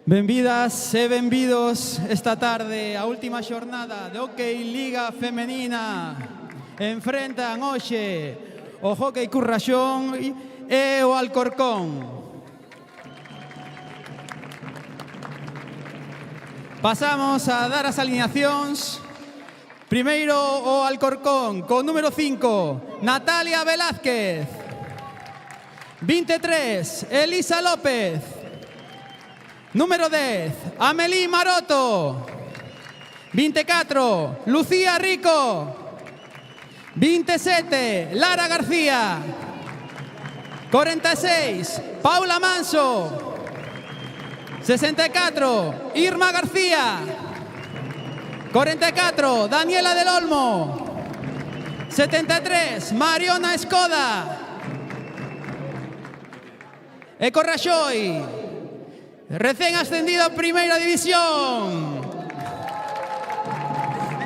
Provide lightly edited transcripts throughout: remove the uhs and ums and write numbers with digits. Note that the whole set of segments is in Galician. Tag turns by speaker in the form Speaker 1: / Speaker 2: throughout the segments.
Speaker 1: Benvidas e benvidos esta tarde a última xornada de Hockey Liga Femenina. Enfrentan hoxe o Hockey Curraxón e o Alcorcón. Pasamos a dar as alineacións. Primeiro o Alcorcón, con número 5, Natalia Velázquez. 23, Elisa López. Número 10, Amelie Maroto. 24, Lucía Rico. 27, Lara García. 46, Paula Manso. 64, Irma García. 44, Daniela del Olmo. 73, Mariona Escoda. E Corraxoi, recién ascendido a Primeira División.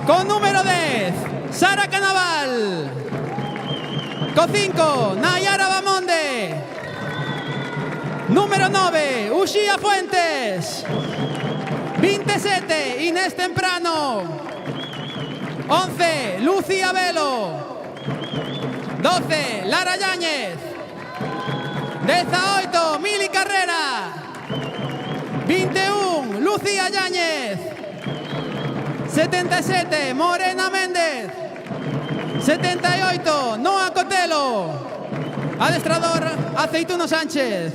Speaker 1: Con número 10, Sara Canaval. Con 5, Nayara Bamonde. Número 9, Uxía Fuentes. 27, Inés Temprano. 11, Lucía Velo. 12, Lara Yáñez. 18, Mili Carrera. 21, Lucía Yáñez. 77, Morena Méndez. 78, Noa Cotelo. Adestrador, Aceituno Sánchez.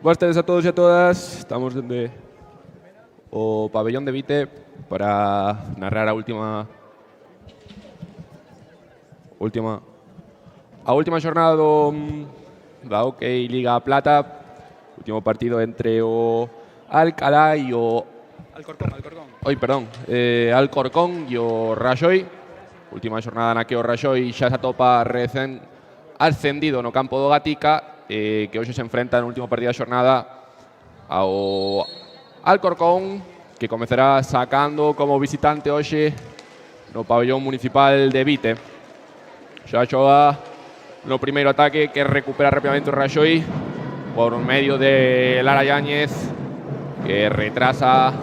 Speaker 2: Buenas tardes a todos y a todas. Estamos dende o pabellón de Vite para narrar a última xornada da Hockey Liga Plata. Último partido entre o Alcalá e o Alcorcón e o Raxoi. Última xornada na que o Raxoi xa se atopa recén ascendido no campo do Gatica, que hoxe se enfrenta no último partido da xornada ao Alcorcón, que comezará sacando como visitante hoxe no pabellón municipal de Vite. Xa xoga no primeiro ataque que recupera rápidamente o Raxoi por medio de Lara Yáñez, que retrasa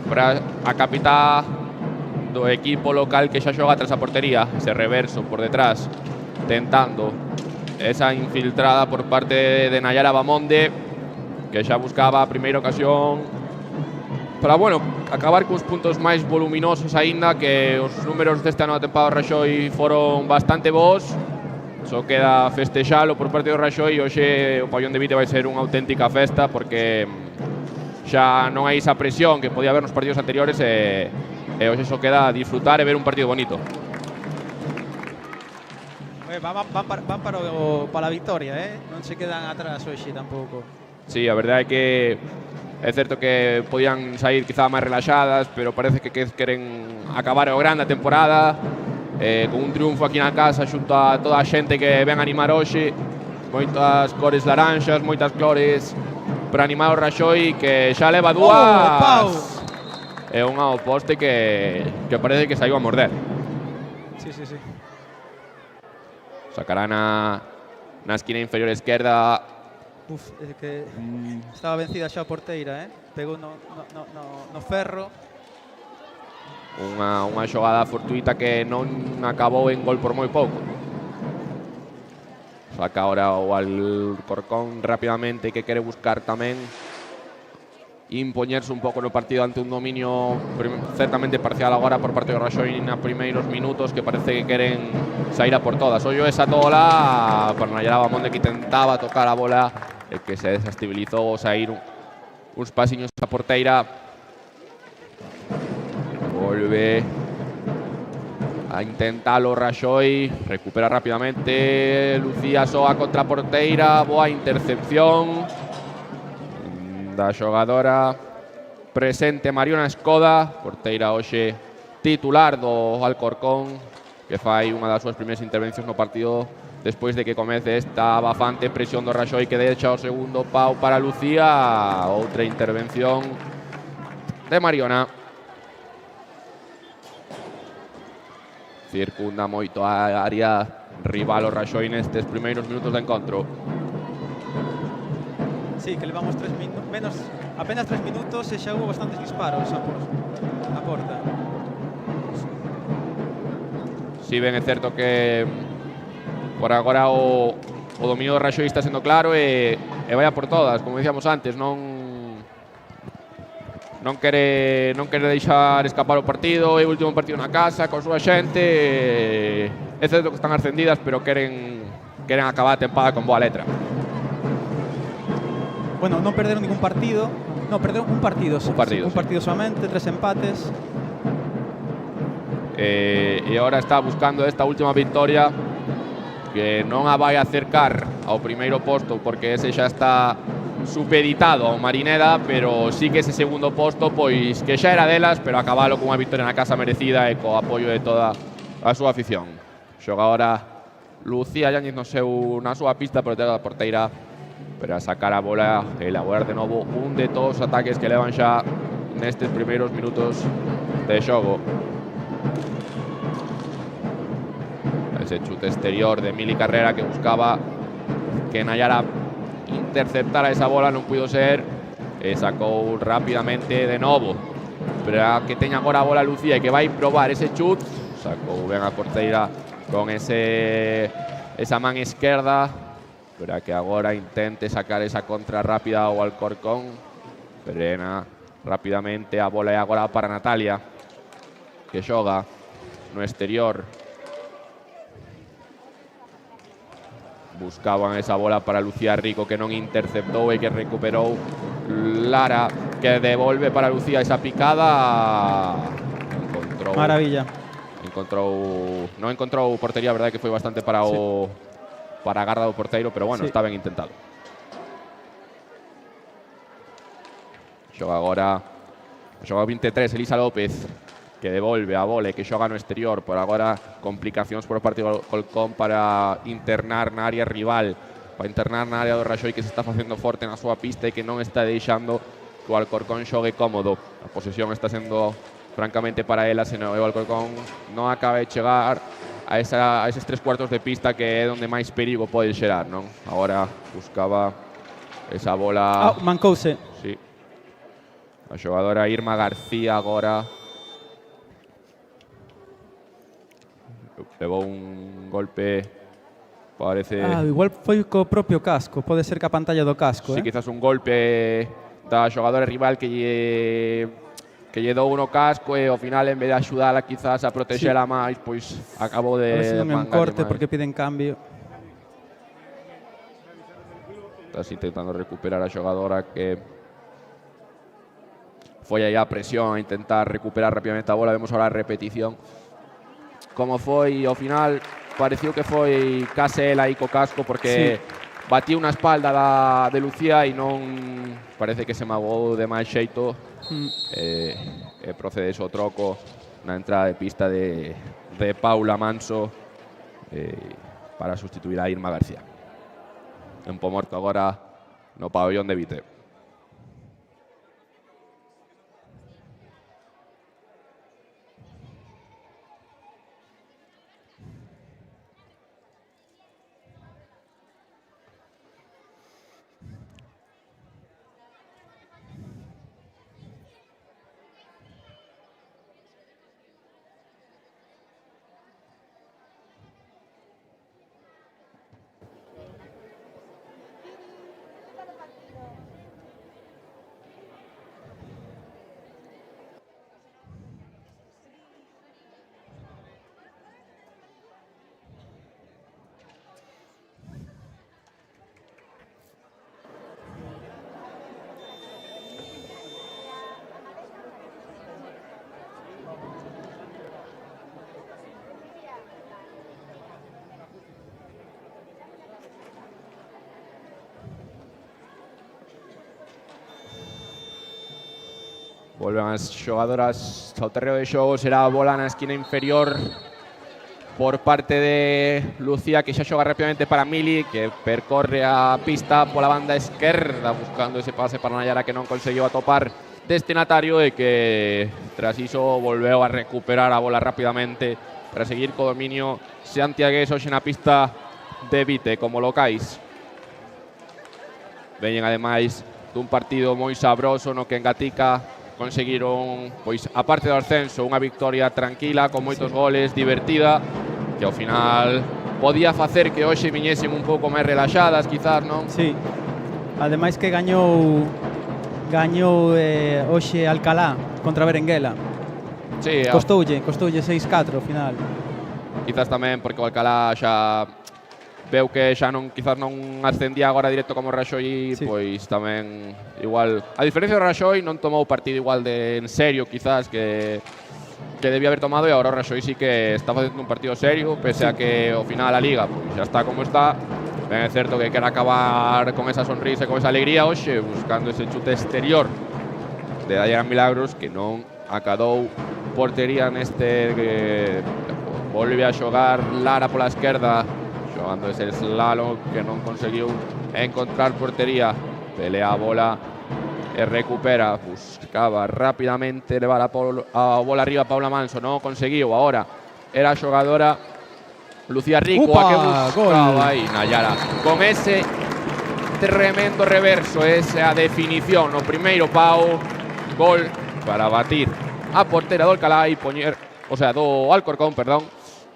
Speaker 2: para a capitá do equipo local que xa xoga tras a portería. Ese reverso por detrás, tentando esa infiltrada por parte de Nayara Bamonde, que xa buscaba a primeira ocasión para, bueno, acabar cos puntos máis voluminosos aínda, que os números deste ano da tempada do Raxoi foron bastante bons. Só queda festexalo por parte do Raxoi. Hoxe o pabillón de Vite vai ser unha auténtica festa, porque xa non hai esa presión que podía haber nos partidos anteriores, e hoxe só queda disfrutar e ver un partido bonito.
Speaker 1: Van para a victoria, non se quedan atrás hoxe tampouco.
Speaker 2: Sí, a verdade é que é certo que podían sair quizá máis relaxadas, pero parece que queren acabar o grande a temporada, con un triunfo aquí na casa xunto a toda a xente que ven animar hoxe. Moitas cores laranxas, moitas cores para animar o Raxoi, que xa leva dúas. É unha ao poste que parece que saiu a morder.
Speaker 1: Sí.
Speaker 2: Sacará na esquina inferior esquerda.
Speaker 1: É que estaba vencida xa a porteira, pegou no ferro.
Speaker 2: Unha xogada fortuita que non acabou en gol por moi pouco. Saca ahora o Alcorcón rapidamente, que quere buscar tamén impoñerse un pouco no partido ante un dominio certamente parcial agora por parte do Raxoi na primeiros minutos, que parece que queren sair a por todas. Ollo esa tola para Nayara Bamonde, que intentaba tocar a bola e que se desestabilizou, sair uns pasiños a porteira. Volve a intentalo Raxoi, recupera rápidamente Lucía Soa contra a porteira, boa intercepción da xogadora presente Mariona Escoda, porteira hoxe titular do Alcorcón, que fai unha das súas primeiras intervencións no partido despois de que comece esta bafante presión do Raxoi, que deixa o segundo pau para Lucía. Outra intervención de Mariona. Circunda moito a área rival o Raxoi nestes primeiros minutos de encontro.
Speaker 1: Sí, que levamos apenas 3 minutos e xa hubo bastantes disparos a porta.
Speaker 2: Si ben é certo que por agora o dominio do Raxoi está sendo claro e vai a por todas, como dicíamos antes, non quere deixar escapar o partido. É o último partido na casa con súa xente. É certo que están ascendidas, pero queren acabar a tempada con boa letra.
Speaker 1: Bueno, non perderon ningún partido. Non, perderon un partido. Un partido somente, 3 empates.
Speaker 2: E agora está buscando esta última victoria, que non a vai acercar ao primeiro posto, porque ese xa está supeditado ao Marineda, pero sí que ese segundo posto, pois que xa era delas, pero acabalo cunha victoria na casa merecida e co apoio de toda a súa afición. Xoga agora Lucía Yáñez na súa pista por detrás da porteira, para sacar a bola e elaborar de novo un de todos os ataques que levan xa nestes primeiros minutos de xogo. Ese chute exterior de Mili Carrera, que buscaba que Nayara interceptara esa bola, non puido ser, e sacou rapidamente de novo para que teña agora a bola Lucía e que vai probar ese chute. Sacou ben a porteira con esa man esquerda para que agora intente sacar esa contra rápida ao Alcorcón. Frena rapidamente a bola, e agora para Natalia, que xoga no exterior. Buscaban esa bola para Lucía Rico, que non interceptou e que recuperou Lara, que devolve para Lucía esa picada. Encontrou
Speaker 1: maravilla.
Speaker 2: Non encontrou portería, a verdade que foi bastante para a garda do porteiro, pero bueno, está ben intentado. Xoga agora xoga 23 Elisa López, que devolve a bola e que xoga no exterior. Por agora complicacións por parte do Alcorcón para internar na área rival, para internar na área do Raxoi, que se está facendo forte na súa pista e que non está deixando que o Alcorcón xogue cómodo. A posesión está sendo francamente para ela, senón o Alcorcón non acaba de chegar a esos 3/4 de pista que é onde máis perigo pode xerar, non? Agora buscaba esa bola.
Speaker 1: Mancouse.
Speaker 2: Sí. A xogadora Irma García agora levou un golpe, parece.
Speaker 1: Igual foi co propio casco, pode ser que a pantalla do casco,
Speaker 2: Sí, quizás un golpe da xogadora rival que lle dou no casco e ao final en vez de axudala quizás a protexela máis, pois acabou de
Speaker 1: a ver se non é un corte
Speaker 2: máis.
Speaker 1: porque piden cambio.
Speaker 2: Estás intentando recuperar a xogadora que foi aí a presión a intentar recuperar rápidamente a bola. Vemos ahora a repetición como foi ao final. Pareceu que foi case ela aí co casco porque batiu na espalda de Lucía e non parece que se magoou de máis xeito. E procede o troco na entrada de pista de Paula Manso para sustituir a Irma García. Tempo morto agora no pabellón de Vite. Volven as xogadoras ao terreo de xogo. Será a bola na esquina inferior por parte de Lucía, que xa xoga rápidamente para Mili, que percorre a pista pola banda esquerda buscando ese pase para Nayara que non conseguiu atopar destinatario e que tras iso volveu a recuperar a bola rapidamente para seguir co dominio santiagués hoxe na pista de Vite como locais. Veñen ademais dun partido moi sabroso no que en Gatica conseguiron, pois, a parte do ascenso, unha victoria tranquila, con moitos goles, divertida, que ao final podía facer que hoxe viñesen un pouco máis relaxadas, quizás, non?
Speaker 1: Sí. Ademais que gañou hoxe Alcalá contra Berenguela.
Speaker 2: Sí,
Speaker 1: Costoulle 6-4 ao final.
Speaker 2: Quizás tamén porque o Alcalá xa veu que xa quizás non ascendía agora directo como Raxoi, pois tamén igual, a diferencia do Raxoi, non tomou partido igual de en serio quizás que debía haber tomado, e agora o Raxoi sí que está facendo un partido serio, pese a que ao final a Liga pois xa está como está. Ben é certo que quere acabar con esa sonrisa e con esa alegría hoxe, buscando ese chute exterior de Dayana Milagros, que non acadou portería neste que volve a xogar Lara pola esquerda, xogando ese slalom que non conseguiu encontrar portería. Pelea a bola e recupera, buscaba rápidamente levar a bola arriba a Paula Manso, non conseguiu. Agora era a xogadora Lucía Rico a que buscaba aí Nayara con ese tremendo reverso, esa definición no primeiro pau, gol para batir a portera do Alcalá e poñer, do Alcorcón, perdón,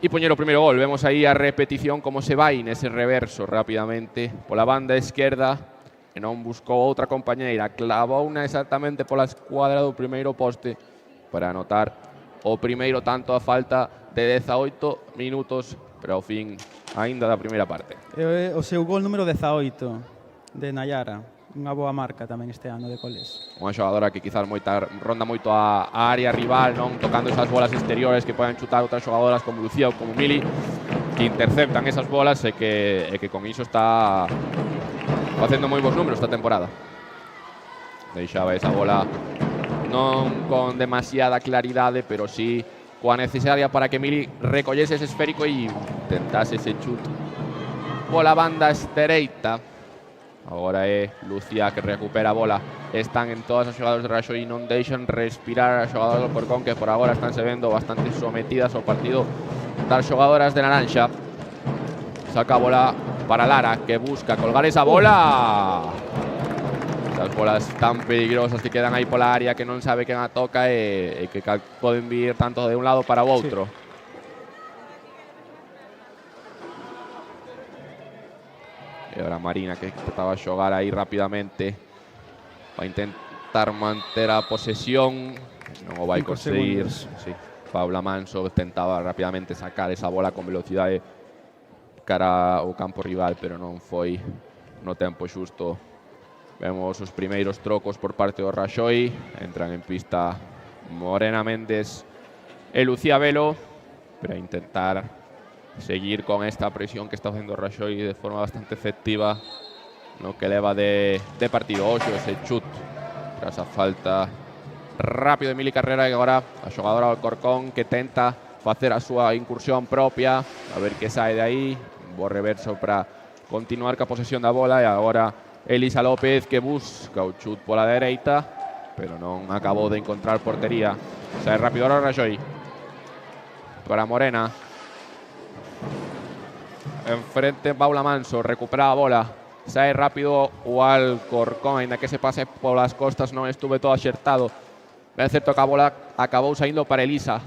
Speaker 2: e poñer o primeiro gol. Vemos aí a repetición como se vai nese reverso rapidamente pola banda esquerda, e non buscou outra compañeira, clavou unha exactamente pola escuadra do primeiro poste para anotar o primeiro tanto a falta de 18 minutos, pero ao fin aínda da primeira parte.
Speaker 1: O seu gol número 18 de Nayara, unha boa marca tamén este ano de goles.
Speaker 2: Unha xogadora que quizás ronda moito a área rival, non tocando esas bolas exteriores que poden chutar outras xogadoras como Lucía ou como Mili, que interceptan esas bolas e que con iso está facendo moi bons números esta temporada. Deixaba esa bola non con demasiada claridade, pero sí coa necesaria para que Mili recollese ese esférico e tentase ese chute pola banda estreita. Agora é Lucía que recupera a bola. Están en todas as xogadoras de Raxoi e non deixan respirar a xogadoras do Alcorcón, que por agora están se vendo bastante sometidas ao partido das xogadoras de naranja. Saca a bola para Lara, que busca colgar esa bola. Esas bolas tan peligrosas que quedan aí pola área, que non sabe quen a toca e que poden vir tanto de un lado para o outro. E agora Marina, que intentaba xogar aí rapidamente, vai intentar manter a posesión, non o vai conseguir. Sí. Paula Manso tentaba rapidamente sacar esa bola con velocidade cara ao campo rival, pero non foi no tempo xusto. Vemos os primeiros trocos por parte do Raxoi. Entran en pista Morena Méndez e Lucía Velo para intentar seguir con esta presión que está facendo o Raxoi de forma bastante efectiva no que leva de partido. Oxo, ese chut tras a falta rápido de Mili Carrera, e agora a xogadora do Alcorcón que tenta facer a súa incursión propia, a ver que sae de aí. Bo reverso para continuar ca posesión da bola, e agora Elisa López que busca o chut pola dereita, pero non acabou de encontrar portería. Sae rápido ahora o Raxoi para Morena. Enfrente Paula Manso, recupera a bola. Sae rápido o Alcorcón, ainda que se pase polas costas non estuve todo acertado. Ben certo que a bola acabou saindo para Elisa.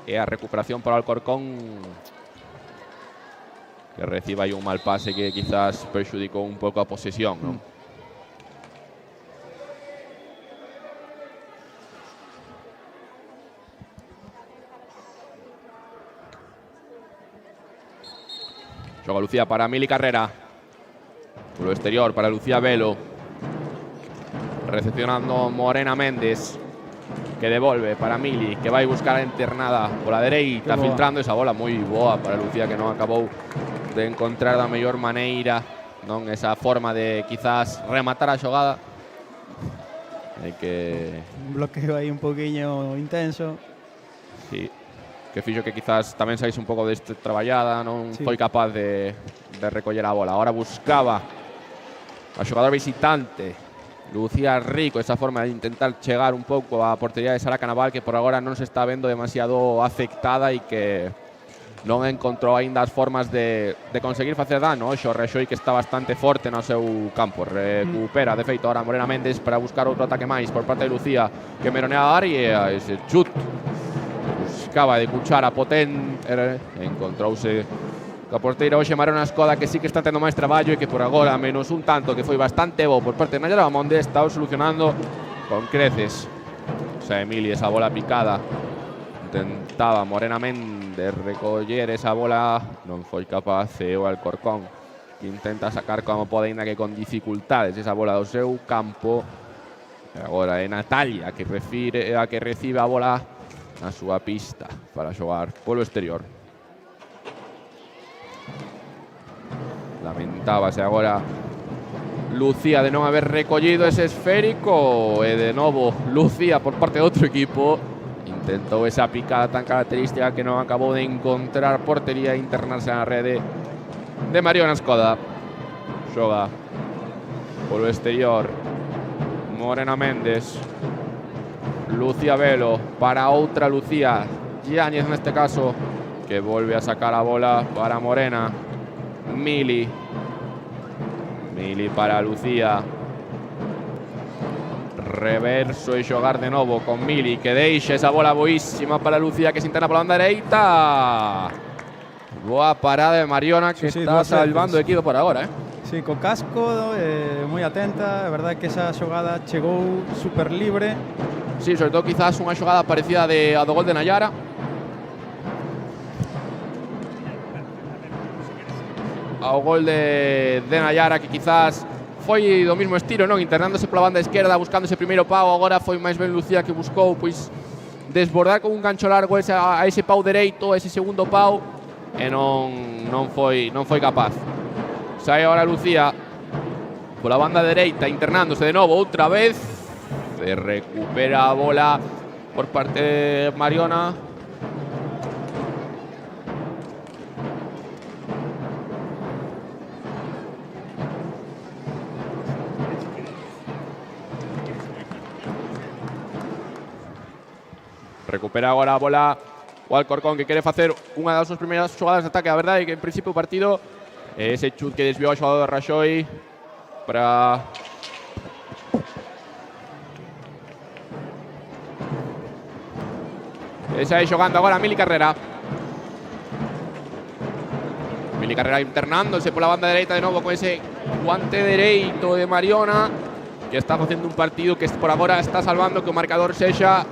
Speaker 2: E a recuperación para o Alcorcón, que reciba aí un mal pase que quizás perxudicou un pouco a posesión, non? Xoga Lucía para Mili Carrera. Por lo exterior para Lucía Velo. Recepcionando Morena Méndez, que devolve para Mili, que vai buscar a internada pola dereita, filtrando esa bola moi boa para Lucía, que non acabou de encontrar da mellor maneira, non esa forma de quizás rematar a xogada. Hai que...
Speaker 1: Un bloqueo aí un poquinho intenso.
Speaker 2: Sí, que fixo que quizás tamén saíse un pouco deste traballada, non foi capaz de recoller a bola. Ahora buscaba a xogador visitante Lucía Rico, esa forma de intentar chegar un pouco á portería de Sara Canaval, que por agora non se está vendo demasiado afectada e que non encontrou aínda as formas de conseguir facer dano. Oxo, Raxoi, que está bastante forte no seu campo. Recupera, de feito, ahora Morena Méndez para buscar outro ataque máis por parte de Lucía, que meronea a área. Ese chut buscaba de cuchara potente, encontrouse a porteira hoxe Mariona Escoda, que sí que está tendo máis traballo e que por agora, menos un tanto que foi bastante bo por parte de Nayara Bamonde, está solucionando con creces. Esa Emili, esa bola picada, intentaba Morena Méndez recoller esa bola, non foi capaz. E o Alcorcón que intenta sacar como pode, ainda que con dificultades, esa bola do seu campo. E agora é Natalia que recibe a bola na súa pista para xogar polo exterior. Lamentábase agora Lucía de non haber recollido ese esférico, e de novo Lucía por parte de outro equipo intentou esa picada tan característica que non acabou de encontrar portería e internarse na rede de Mariona Escoda. Xoga polo exterior Morena Méndez, Lucía Velo para outra Lucía Yáñez, neste caso, que volve a sacar a bola para Morena. Mili para Lucía, reverso e xogar de novo con Mili, que deixa esa bola boísima para Lucía, que se interna pola banda dereita. Boa parada de Mariona, que está salvando o equipo por agora,
Speaker 1: Sí, co casco, moi atenta. É verdade que esa xogada chegou super libre.
Speaker 2: Sí, sobre todo quizás unha xogada parecida a do gol de Nayara. Ao gol de Nayara, que quizás foi do mismo estilo, non? Internándose pola banda esquerda, buscando ese primeiro pau. Agora foi máis ben Lucía, que buscou pois desbordar con un gancho largo a ese pau dereito, ese segundo pau, e non foi capaz. Sae agora Lucía pola banda dereita, internándose de novo outra vez. Se recupera a bola por parte de Mariona. Recupera agora a bola o o Alcorcón, que quere facer unha das súas primeiras xogadas de ataque. A verdade é que en principio o partido ese chut que desviou a xogador de Raxoi para ese aí xogando agora Mili Carrera. Mili Carrera internándose pola banda dereita de novo con ese guante dereito de Mariona, que está facendo un partido que por agora está salvando que o marcador sexa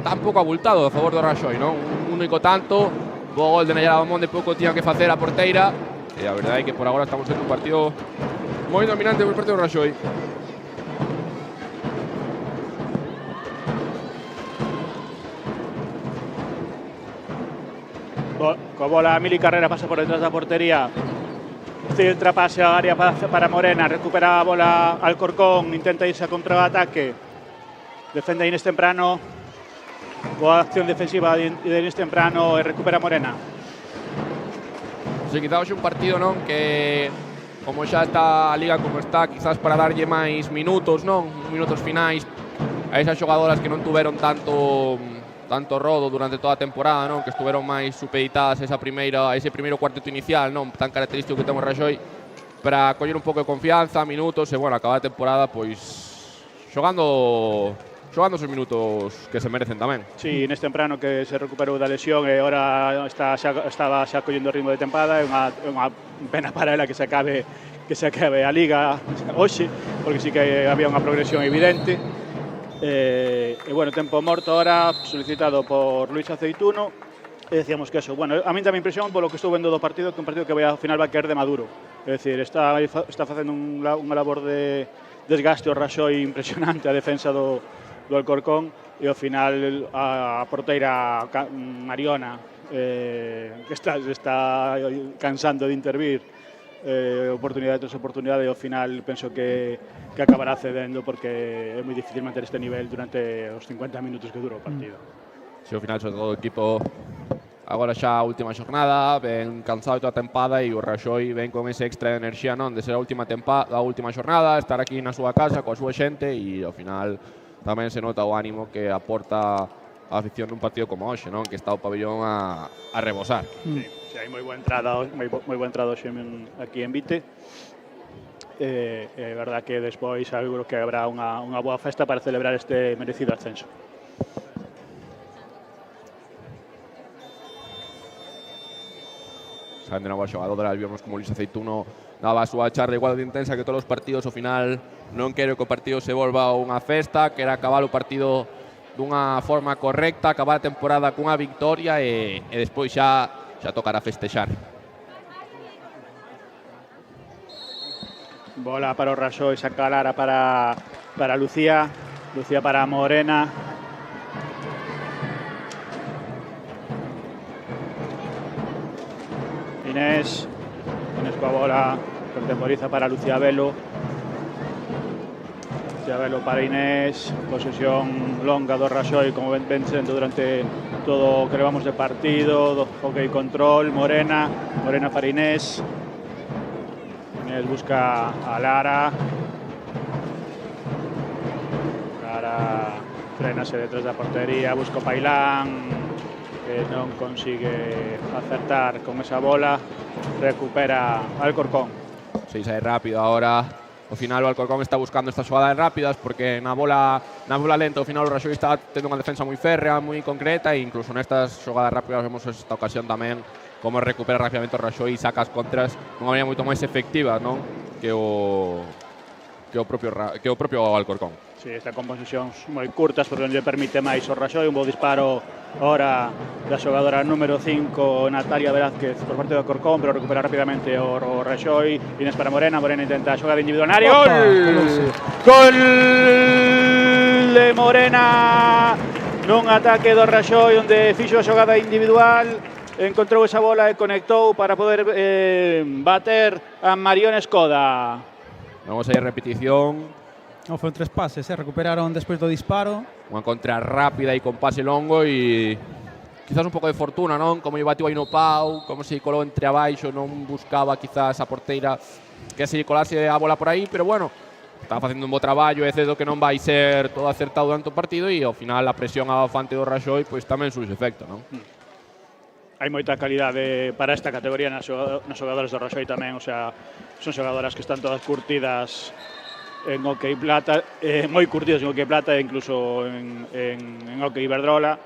Speaker 2: tan pouco abultado a favor do Raxoi, non? Un único tanto, bo gol de Nayara Monde, pouco tiña que facer a porteira, e a verdade é que por agora estamos tendo un partido moi dominante por parte do Raxoi.
Speaker 3: Coa bola Mili Carrera pasa por detrás da portería, centra pase a área para Morena, recupera a bola Alcorcón, intenta irse a contraataque, defende Inés Temprano, boa acción defensiva de Inés Temprano e recupera Morena.
Speaker 2: Se quizá hoxe un partido, non, que como xa está a liga como está, quizás para darlle máis minutos, non, minutos finais a esas xogadoras que non tuveron tanto rodo durante toda a temporada, non, que estuveron máis supeditadas a ese primeiro cuarteto inicial, non, tan característico que temos Raxoi, para coller un pouco de confianza, minutos e, bueno, acabar a temporada, pois, xogando os minutos que se merecen tamén.
Speaker 3: Sí, Inés Temprano que se recuperou da lesión e agora estaba xa collendo o ritmo de tempada. É unha pena para ela que se acabe a liga hoxe, porque sí que había unha progresión evidente. E bueno, tempo morto ahora solicitado por Luis Aceituno, e decíamos que eso, bueno, a mí tamén impresión polo que estou vendo do partido, que un partido que ao final vai caer de maduro, é dicir, está facendo unha labor de desgaste o Raxoi impresionante a defensa do Alcorcón, e ao final a porteira Mariona que está cansando de intervir oportunidade tras oportunidade, e ao final penso que acabará cedendo, porque é moi difícil manter este nivel durante os 50 minutos que dura o partido.
Speaker 2: Si, ao final, sobre todo o equipo agora xa a última xornada, ben cansado de toda a tempada, e o Raxoi ven con ese extra de enerxía, non, de ser a última xornada, estar aquí na súa casa coa súa xente, e ao final tamén se nota o ánimo que aporta a afición dun partido como hoxe, non, que está o pabellón a rebosar.
Speaker 3: Sí, hai moi boa entrada hoxe aquí en Vite. É verdad que despois seguro que habrá unha boa festa para celebrar este merecido ascenso.
Speaker 2: Saben de novo a xogadora, vimos como Luis Aceituno daba a súa charla igual de intensa que todos os partidos. Ao final non quero que o partido se volva unha festa, quero acabar o partido dunha forma correcta, acabar a temporada cunha victoria e despois xa tocará festexar.
Speaker 3: Bola para o Raxoi, saca Lara para Lucía para Morena. Inés coa bola, contemporiza para Lucía Velo. Lucía Velo para Inés, posesión longa do Raxoi, como ven sendo durante todo o que levamos de partido, do hockey control. Morena para Inés. Inés busca a Lara. Lara frenase detrás da portería, busca o Pailán, que non consigue acertar con esa bola. Recupera Alcorcón.
Speaker 2: Se sai rápido agora. Ao final o Alcorcón está buscando estas xogadas rápidas, porque na bola lenta ao final o Raxoi está tendo unha defensa moi férrea, moi concreta, e incluso nestas xogadas rápidas vemos esta ocasión tamén como recupera rápidamente o Raxoi e saca as contras dunha maneira moito máis efectiva, non, que o propio Alcorcón.
Speaker 3: Sí, está con posicións moi curtas, porque non lle permite máis o Raxoi. Un bo disparo ahora da xogadora número 5, Natalia Velázquez, por parte do Alcorcón, pero recupera rápidamente o Raxoi. Inés para Morena intenta a xogada individual na área. Gol de Morena nun ataque do Raxoi, onde fixo a xogada individual, encontrou esa bola e conectou para poder bater a Mariona Escoda.
Speaker 2: Vamos a ir a repetición.
Speaker 1: Non foron 3 pases, recuperaron despois do disparo.
Speaker 2: Unha contra rápida e con pase longo, e quizás un pouco de fortuna, non? Como lle batiu aí no pau, como se colou entre abaixo, non buscaba quizás a porteira que se lle colase a bola por aí, pero bueno, estaba facendo un bo traballo, é certo que non vai ser todo acertado durante o partido, e ao final a presión ao fante do Raxoi pois tamén surxe efecto, non?
Speaker 3: hai moita calidade para esta categoría nas xogadoras do Raxoi tamén, o sea, son xogadoras que están todas curtidas en hockey plata, moi curtidas en hockey plata e incluso en hockey Iberdrola.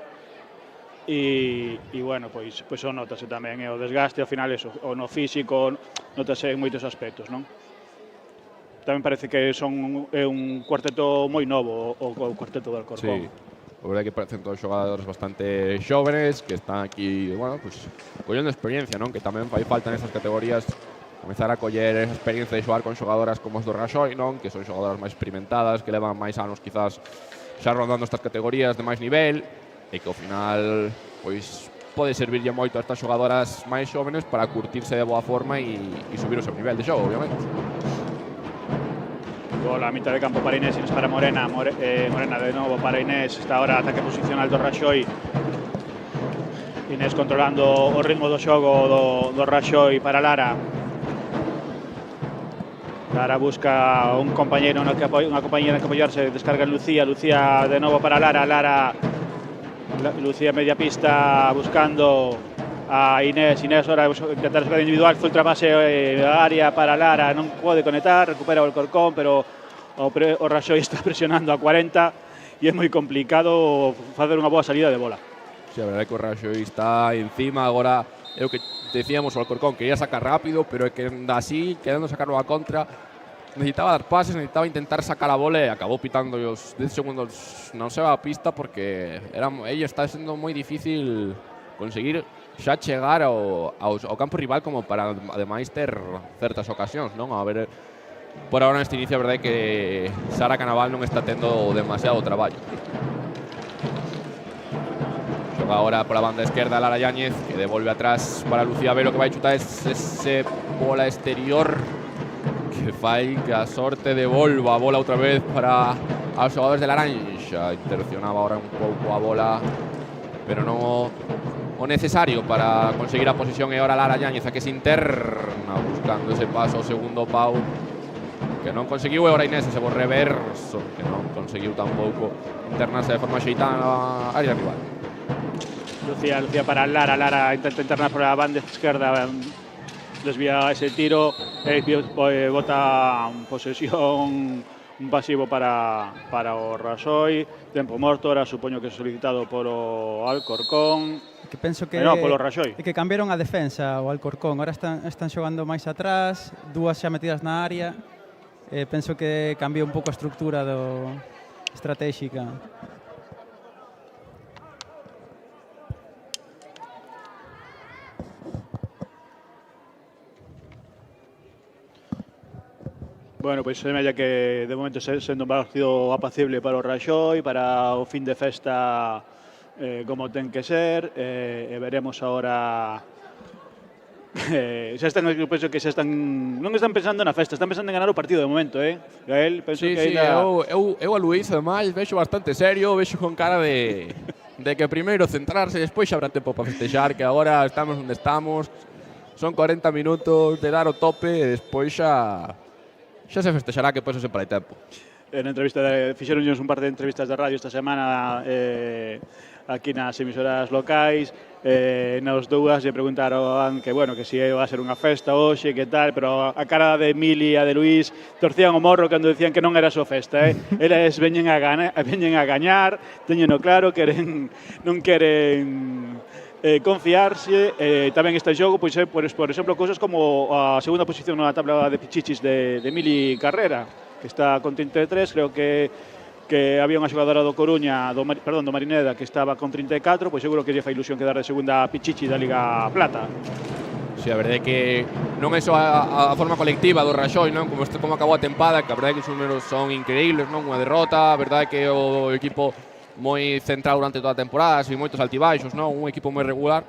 Speaker 3: E bueno, pois o notase tamén, o desgaste, ao final, eso, o no físico, notase en moitos aspectos, non? Tamén parece que é un cuarteto moi novo, o cuarteto do Alcorcón.
Speaker 2: Sí. A verdade que parecen todos xogadores bastante xóvenes que están aquí, bueno, pues collendo experiencia, non? Que tamén fai falta nestas categorías comezar a coller esa experiencia de xogar con xogadoras como os do Raxoi, non? Que son xogadoras máis experimentadas, que levan máis anos quizás xa rondando estas categorías de máis nivel e que ao final pois pode servirlle moito a estas xogadoras máis xóvenes para curtirse de boa forma e subir o seu nivel de xogo, obviamente.
Speaker 3: Gol a mitad de campo para Inés, Inés para Morena, Morena de novo para Inés, está ahora ataque posicional do Raxoi. Inés controlando o ritmo do xogo do Raxoi para Lara. Lara busca un compañeiro unha compañera que apoiarse, descarga en Lucía, Lucía de novo para Lara, Lucía media pista buscando a Inés ahora intentar sacar individual, foi trapase área para Lara, non pode conectar, recupera o Alcorcón, pero o Raxoi está presionando a 40 e é moi complicado facer unha boa salida de bola.
Speaker 2: Sí, a verdade é que o Raxoi está encima, agora é o que decíamos, o Alcorcón quería sacar rápido, pero é que anda así, querendo sacarlo a contra, necesitaba dar pases, necesitaba intentar sacar a bola e acabou pitando os 10 segundos na seva pista porque ella está sendo moi difícil conseguir xa chegar ao campo rival como para ademais ter certas ocasións, non? A ver, por agora neste inicio a verdade é que Sara Canaval non está tendo demasiado traballo. Xoga agora pola banda esquerda Lara Yáñez, que devolve atrás para Lucía Velo, que vai chutar ese bola exterior que fai que a sorte devolva a bola outra vez para os xogadores de Laranxa. Intercepcionaba agora un pouco a bola, pero non o necesario para conseguir a posición. E agora Lara Yáñez a que se interna buscando ese paso ao segundo pau que non conseguiu, e agora Inés ese bo reverso que non conseguiu tampouco internarse de forma xeitada na área rival.
Speaker 3: Lucía para Lara intenta internar por a banda esquerda, desvía ese tiro e bota posesión, un pasivo para o Raxoi, tempo morto, ahora supoño que solicitado por o Alcorcón.
Speaker 1: Que penso que
Speaker 3: polo Raxoi.
Speaker 1: Que cambiaron a defensa o Alcorcón, ahora están xogando máis atrás, dúas xa metidas na área. Penso que cambiou un pouco a estructura estratégica.
Speaker 3: Bueno, pois semella que de momento sendo un partido apacible para o Raxoi, para o fin de festa como ten que ser, e veremos agora. Eu penso que non están pensando na festa, están pensando en ganar o partido de momento, Gael, penso
Speaker 2: sí,
Speaker 3: que
Speaker 2: eu a Luís, ademais, vexo bastante serio, vexo con cara de que primeiro centrarse, despois xa habrá tempo para festexar, que agora estamos onde estamos, son 40 minutos de dar o tope e despois xa se festexará, que pois sempre hai tempo.
Speaker 3: En entrevista fixeron un par de entrevistas de radio esta semana aquí nas emisoras locais, nos dúas lle preguntaron que, bueno, que si va a ser unha festa hoxe, que tal, pero a cara de Mili e a de Luís torcían o morro cando decían que non era a súa festa, Eles veñen a gañar, teñeno claro, non queren confiarse. Tamén este xogo, pois, por exemplo, cousas como a segunda posición na tabla de pichichis de Mili Carrera, que está con 33, creo que había unha xogadora do Coruña, do Marineda, que estaba con 34, pois seguro que lle fai ilusión quedar de segunda pichichi da Liga Plata.
Speaker 2: Sí, a verdade é que non é só a forma colectiva do Raxoi, non? Como acabou a tempada, que a verdade é que os números son increíbles, non? Unha derrota, a verdade é que o equipo moi centrado durante toda a temporada, sin moitos altibaixos, non? Un equipo moi regular,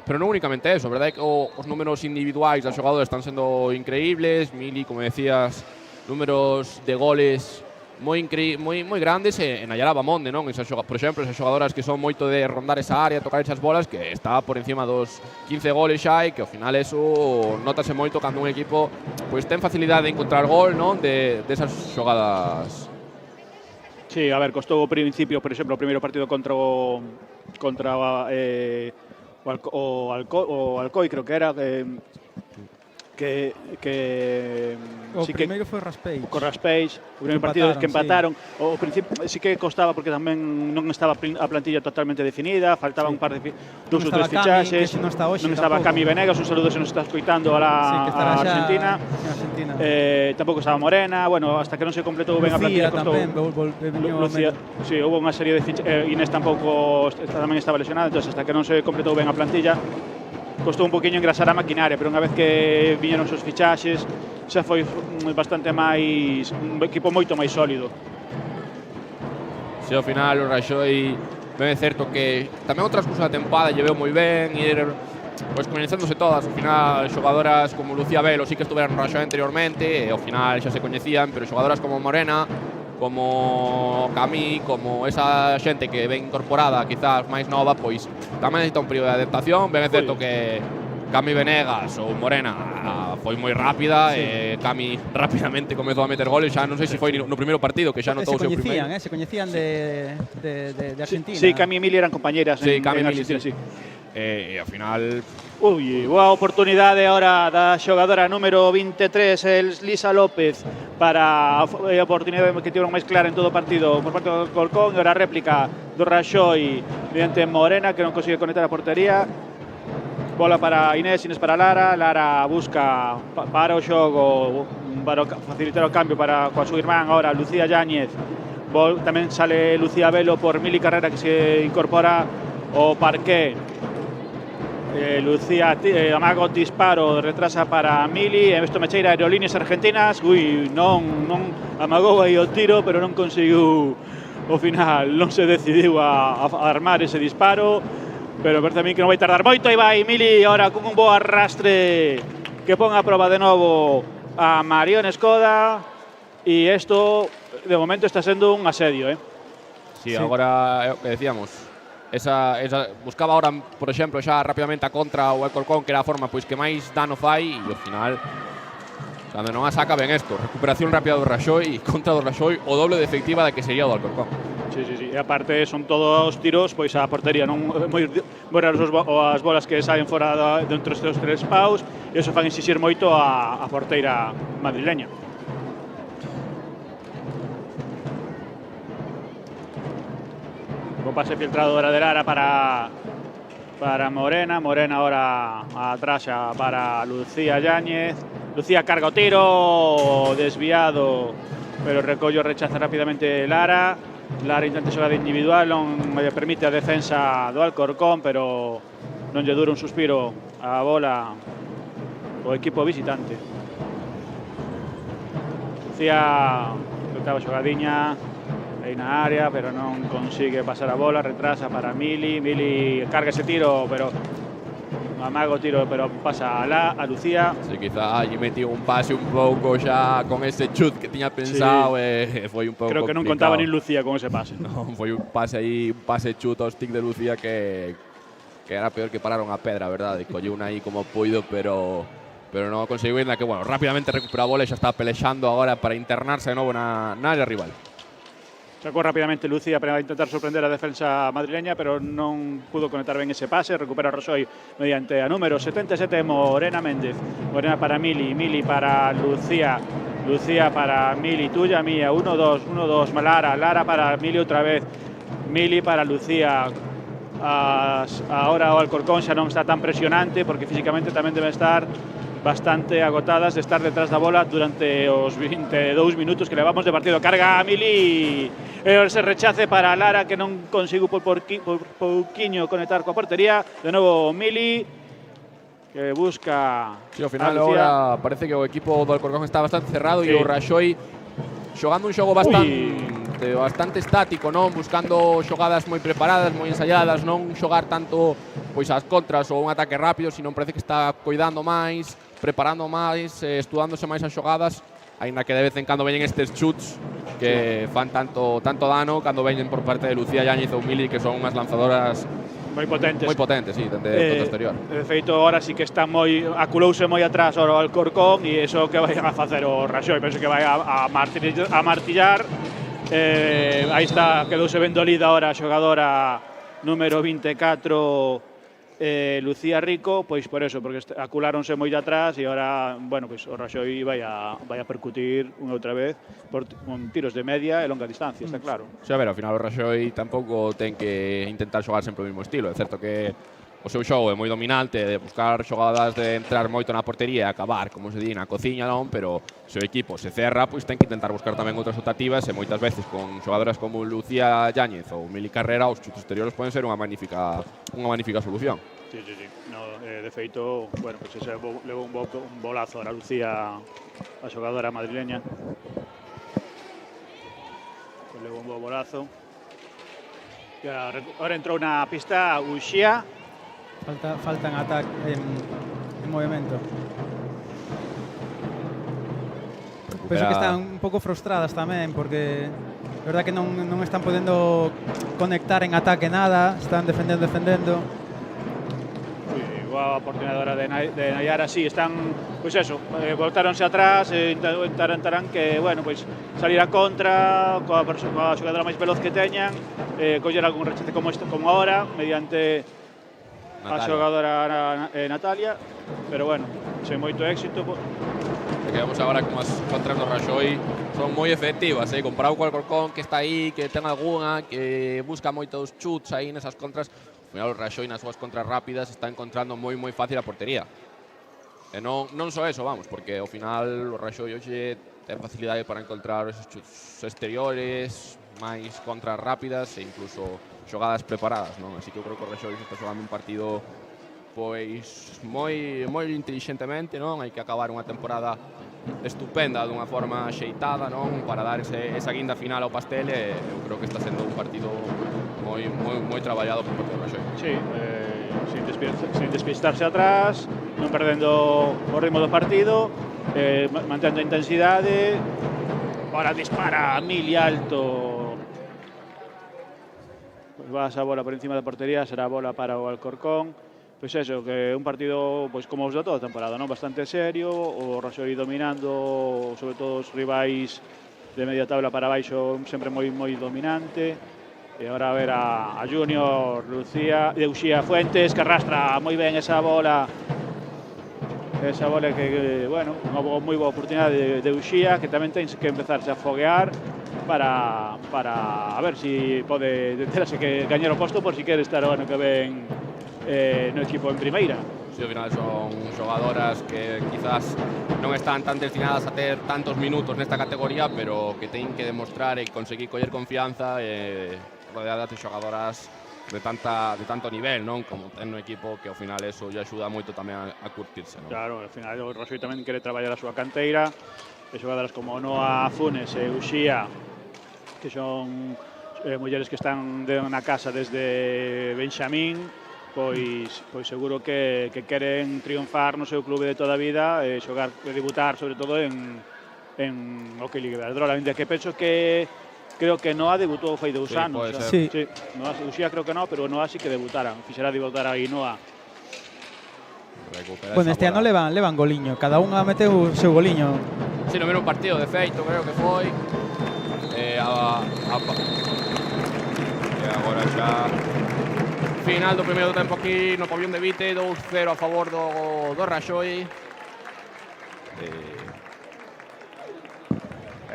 Speaker 2: pero non únicamente eso, a verdade é que os números individuais dos xogadores están sendo increíbles. Mili, como decías, números de goles moi grandes, e Nayara Bamonde, non? Por exemplo, esas xogadoras que son moito de rondar esa área, tocar esas bolas, que está por encima dos 15 goles xa, e que ao final eso notase moito cando un equipo pois ten facilidade de encontrar gol, non? De esas xogadas.
Speaker 3: Sí, a ver, costou o principio, por exemplo, o primeiro partido contra o Alcoy, creo que era,
Speaker 1: O
Speaker 3: sí que
Speaker 1: primeiro foi Raspage.
Speaker 3: co Raspage, o primeiro partido que empataron, o principio sí que costaba porque tamén non estaba a plantilla totalmente definida, faltaba un par de dous ou tres fichaxes,
Speaker 1: non
Speaker 3: estaba Cami Venegas, un saludo se nos está escoitando a Argentina. Tampouco estaba Morena, bueno, hasta que non se completou ben a plantilla costou. Lucía, sí, houve unha serie de fichaxes, Inés tampouco tamén estaba lesionada, entonces hasta que non se completou ben a plantilla costou un poquinho engrasar a maquinaria, pero unha vez que viñeron os fichaxes xa foi bastante máis un equipo moito máis sólido.
Speaker 2: Si ao final o Raxoi ben é certo que tamén outras cousas da tempada lle veo moi ben ir pois coñecéndose todas, ao final xogadoras como Lucía Velo sí que estuveran no Raxoi anteriormente e ao final xa se coñecían, pero xogadoras como Morena, como Cami, como esa xente que ven incorporada, quizás máis nova, pois tamén necesita un período de adaptación. Ben é certo que Cami Venegas ou Morena foi moi rápida, e Cami rapidamente comezou a meter goles, xa non sei se foi no primeiro partido que xa notou o seu primeiro.
Speaker 1: Se coñecían de Argentina.
Speaker 3: Sí, Cami e Mili eran compañeras en Argentina, sí.
Speaker 2: E ao final
Speaker 3: boa oportunidade ahora da xogadora número 23, Lisa López, para a oportunidade que tiveron máis clara en todo o partido por parte do Alcorcón, e ahora a réplica do Raxoi mediante Morena, que non consigue conectar a portería. Bola para Inés para Lara busca para o xogo, para facilitar o cambio para coa súa irmán ahora Lucía Yáñez. Tamén sale Lucía Velo por Mili Carrera, que se incorpora o parqué. Lucía amaga o disparo, retrasa para Mili, isto me cheira Aerolíneas Argentinas. Non amagou aí o tiro, pero non conseguiu ao final, non se decidiu a armar ese disparo, pero parece a mí que non vai tardar moito. Aí vai Mili ahora con un bo arrastre que pon a proba de novo a Marión Escoda, e isto de momento está sendo un asedio,
Speaker 2: Sí, agora que decíamos, esa buscaba ahora, por exemplo, xa rapidamente a contra o Alcorcón, que era a forma pois que máis dano fai, e ao final cando non a saca ben isto, recuperación rápida do Raxoi, contra do Raxoi, o doble de efectiva da que sería o do Alcorcón.
Speaker 3: Sí. E aparte son todos tiros pois a portería, non moi raras as bolas que saen fora dentro destes tres paus, e iso fan insistir moito a porteira madrileña. Un pase filtrado ahora de Lara para Morena ahora atrás para Lucía Yáñez. Lucía carga o tiro, desviado, pero recollo rechaza rápidamente Lara intenta xogar individual, non lle permite a defensa do Alcorcón, pero non lle dura un suspiro a bola o equipo visitante. Lucía estaba xogadiña aí na área, pero non consigue pasar a bola, retrasa para Mili carga ese tiro, pero amaga o tiro, pero pasa a Lucía.
Speaker 2: Sí, quizá lle metió un pase un pouco xa con ese chut que tiña pensado, e foi un pouco
Speaker 3: creo que non contaba nin Lucía con ese pase.
Speaker 2: Non, foi un pase aí, un pase chut ao stick de Lucía que era peor que pararon a pedra, verdade, colleu unha aí como puido, pero non conseguiu ainda, que bueno, rápidamente recupera a bola e xa está pelexando agora para internarse de novo na área rival.
Speaker 3: Sacou rápidamente Lucía para intentar sorprender a defensa madrileña, pero non pudo conectar ben ese pase. Recupera Raxoi mediante a número 77, Morena Méndez. Morena para Mili para Lucía. Lucía para Mili, tuya, mía. 1-2, Lara para Mili outra vez. Mili para Lucía. Ahora o Alcorcón xa non está tan presionante, porque físicamente tamén deben estar bastante agotadas de estar detrás da bola durante os 22 minutos que levamos de partido. Carga a Mili, ese rechace para Lara, que non consigo por pouquiño conectar coa portería. De novo Mili, que busca.
Speaker 2: Sí, ao final agora parece que o equipo do Alcorcón está bastante cerrado, e o Raxoi xogando un xogo bastante estático, non buscando xogadas moi preparadas, moi ensayadas, non xogar tanto pois as contras ou un ataque rápido, sino parece que está coidando máis, preparando máis, estudándose máis as xogadas, aínda que de vez en cando veñen estes chuts que fan tanto dano cando veñen por parte de Lucía Yáñez ou Mili, que son unhas lanzadoras
Speaker 3: moi potentes,
Speaker 2: sí, dende o exterior.
Speaker 3: De feito, ahora sí que está aculouse moi atrás o Alcorcón, e iso que vai a facer o Raxoi, penso que vai a martillar. Aí está, quedouse ben dolida ahora a xogadora número 24, Lucía Rico, pois por eso, porque aculáronse moi de atrás e agora, bueno, pois o Raxoi vai a percutir unha outra vez con tiros de media e longa distancia, está claro.
Speaker 2: Sí, a ver, ao final o Raxoi tampouco ten que intentar xogar sempre o mesmo estilo. É certo que o seu xogo é moi dominante, de buscar xogadas de entrar moito na portería e acabar, como se di, na cociña, non? Pero se o equipo se cerra, pois ten que intentar buscar tamén outras optativas e moitas veces con xogadoras como Lucía Yáñez ou Mili Carrera, os chutes exteriores poden ser unha magnífica solución.
Speaker 3: Sí. No, de feito, bueno, pues ese levou un bolazo a Lucía, a xogadora madrileña. Levou un bo bolazo. E ahora entrou na pista Uxía.
Speaker 1: Falta en ataque, en movimento. Penso que están un pouco frustradas tamén, porque é verdad que non están podendo conectar en ataque nada, están defendendo.
Speaker 3: Igual a oportunidade ahora de Nayara, sí, están, pois eso, voltáronse atrás, intentarán que, bueno, pois salir a contra coa xogadora máis veloz que teñan, coller algún rechace como ahora, mediante a xogadora Natalia, pero bueno, sen moito éxito.
Speaker 2: Quedamos agora con as contras do Raxoi, son moi efectivas, comparado co Alcorcón, que está aí, que ten algunha, que busca moitos chuts aí nesas contras. Ao final o Raxoi nas súas contras rápidas está encontrando moi fácil a portería. E non só eso, vamos, porque ao final o Raxoi hoxe ten facilidade para encontrar esos chuts exteriores, máis contras rápidas e incluso xogadas preparadas, non? Así que eu creo que o Raxoi está xogando un partido pois moi intelixentemente, non? Hai que acabar unha temporada estupenda dunha forma axeitada, non? Para dar esa guinda final ao pastel, e eu creo que está sendo un partido moi traballado por parte do Raxoi.
Speaker 3: Sí, sin despistarse atrás, non perdendo o ritmo do partido, mantendo a intensidade. Ahora dispara a mil e alto. Pois va esa bola por encima da portería, será bola para o Alcorcón. Pois eso, que un partido pois como os de toda a temporada, non? Bastante serio, o Raxoi dominando, sobre todo os rivais de media tabla para baixo, sempre moi dominante. E agora a ver a Junior, Lucía, Uxía Fuentes, que arrastra moi ben esa bola. Esa bola que, bueno, unha moi boa oportunidade de Uxía, que tamén tens que empezarse a foguear para a ver se pode terase que gañar o posto por si quere estar o ano que ven no equipo en primeira.
Speaker 2: Sí, ao final son xogadoras que quizás non están tan destinadas a ter tantos minutos nesta categoría, pero que teñen que demostrar e conseguir coller confianza rodeadas de xogadoras de tanto nivel, non? Como ten no equipo, que ao final eso lle axuda moito tamén a curtirse, non?
Speaker 3: Claro, ao final o Raxoi tamén quere traballar a súa canteira, e xogadoras como Noa Funes e Uxía, que son mulleres que están na casa desde Benxamín, pois seguro que queren triunfar no seu clube de toda a vida e debutar sobre todo en Hockey Liga Iberdrola, ainda que penso que creo que Noa debutou fai 2 anos.
Speaker 1: Sí.
Speaker 3: Noa, Uxía creo que non, pero Noa sí que debutaran. Fixera debutar aí Noa.
Speaker 1: Bueno, este ano levan goliño, cada unha meteu o seu goliño.
Speaker 2: Sí, no mesmo partido, de feito, creo que foi. E agora xa final do primeiro tempo aquí no pabillón de Vite, 2-0 a favor do Raxoi.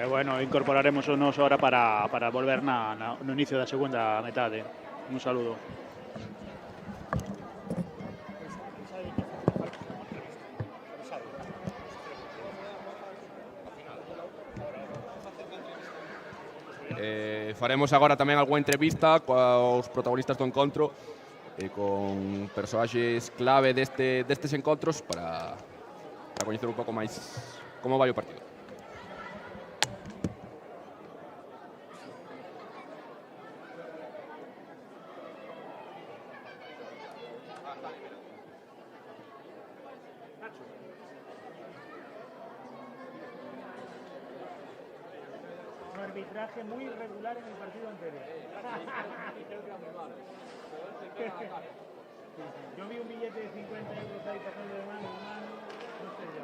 Speaker 3: Bueno, incorporaremos o noso ahora para volver no inicio da segunda metade. Un saludo.
Speaker 2: Faremos agora tamén algunha entrevista coa protagonistas do encontro, con personaxes clave destes encontros para coñecer un pouco máis como vai o partido.
Speaker 4: Arbitraje muy irregular en el partido anterior. Yo vi un billete de 50 euros ahí pasando de mano en mano, no sé yo.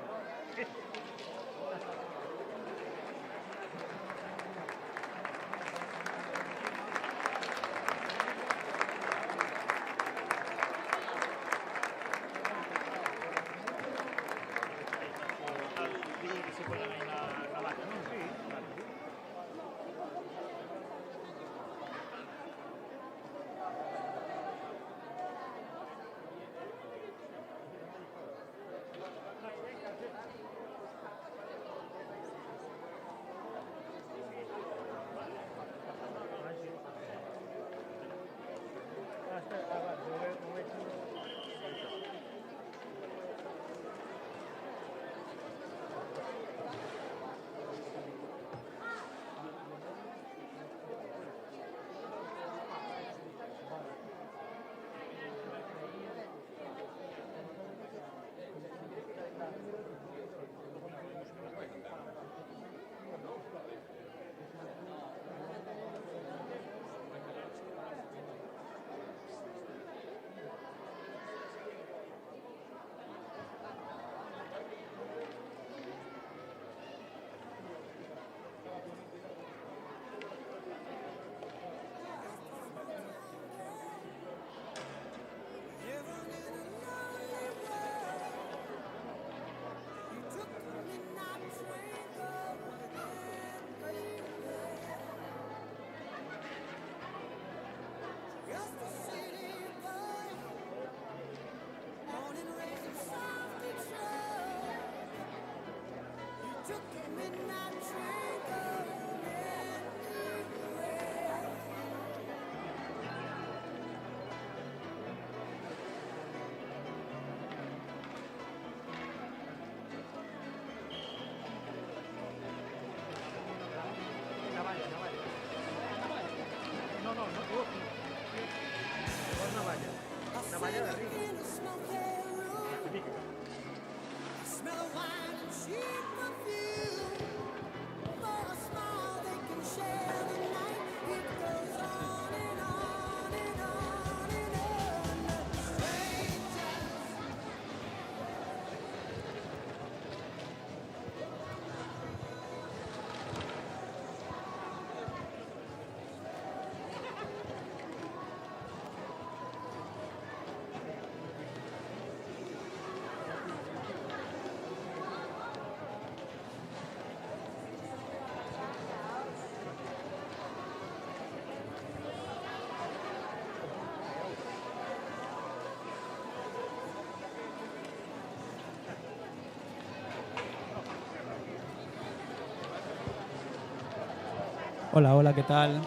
Speaker 1: Hola, hola, ¿qué tal?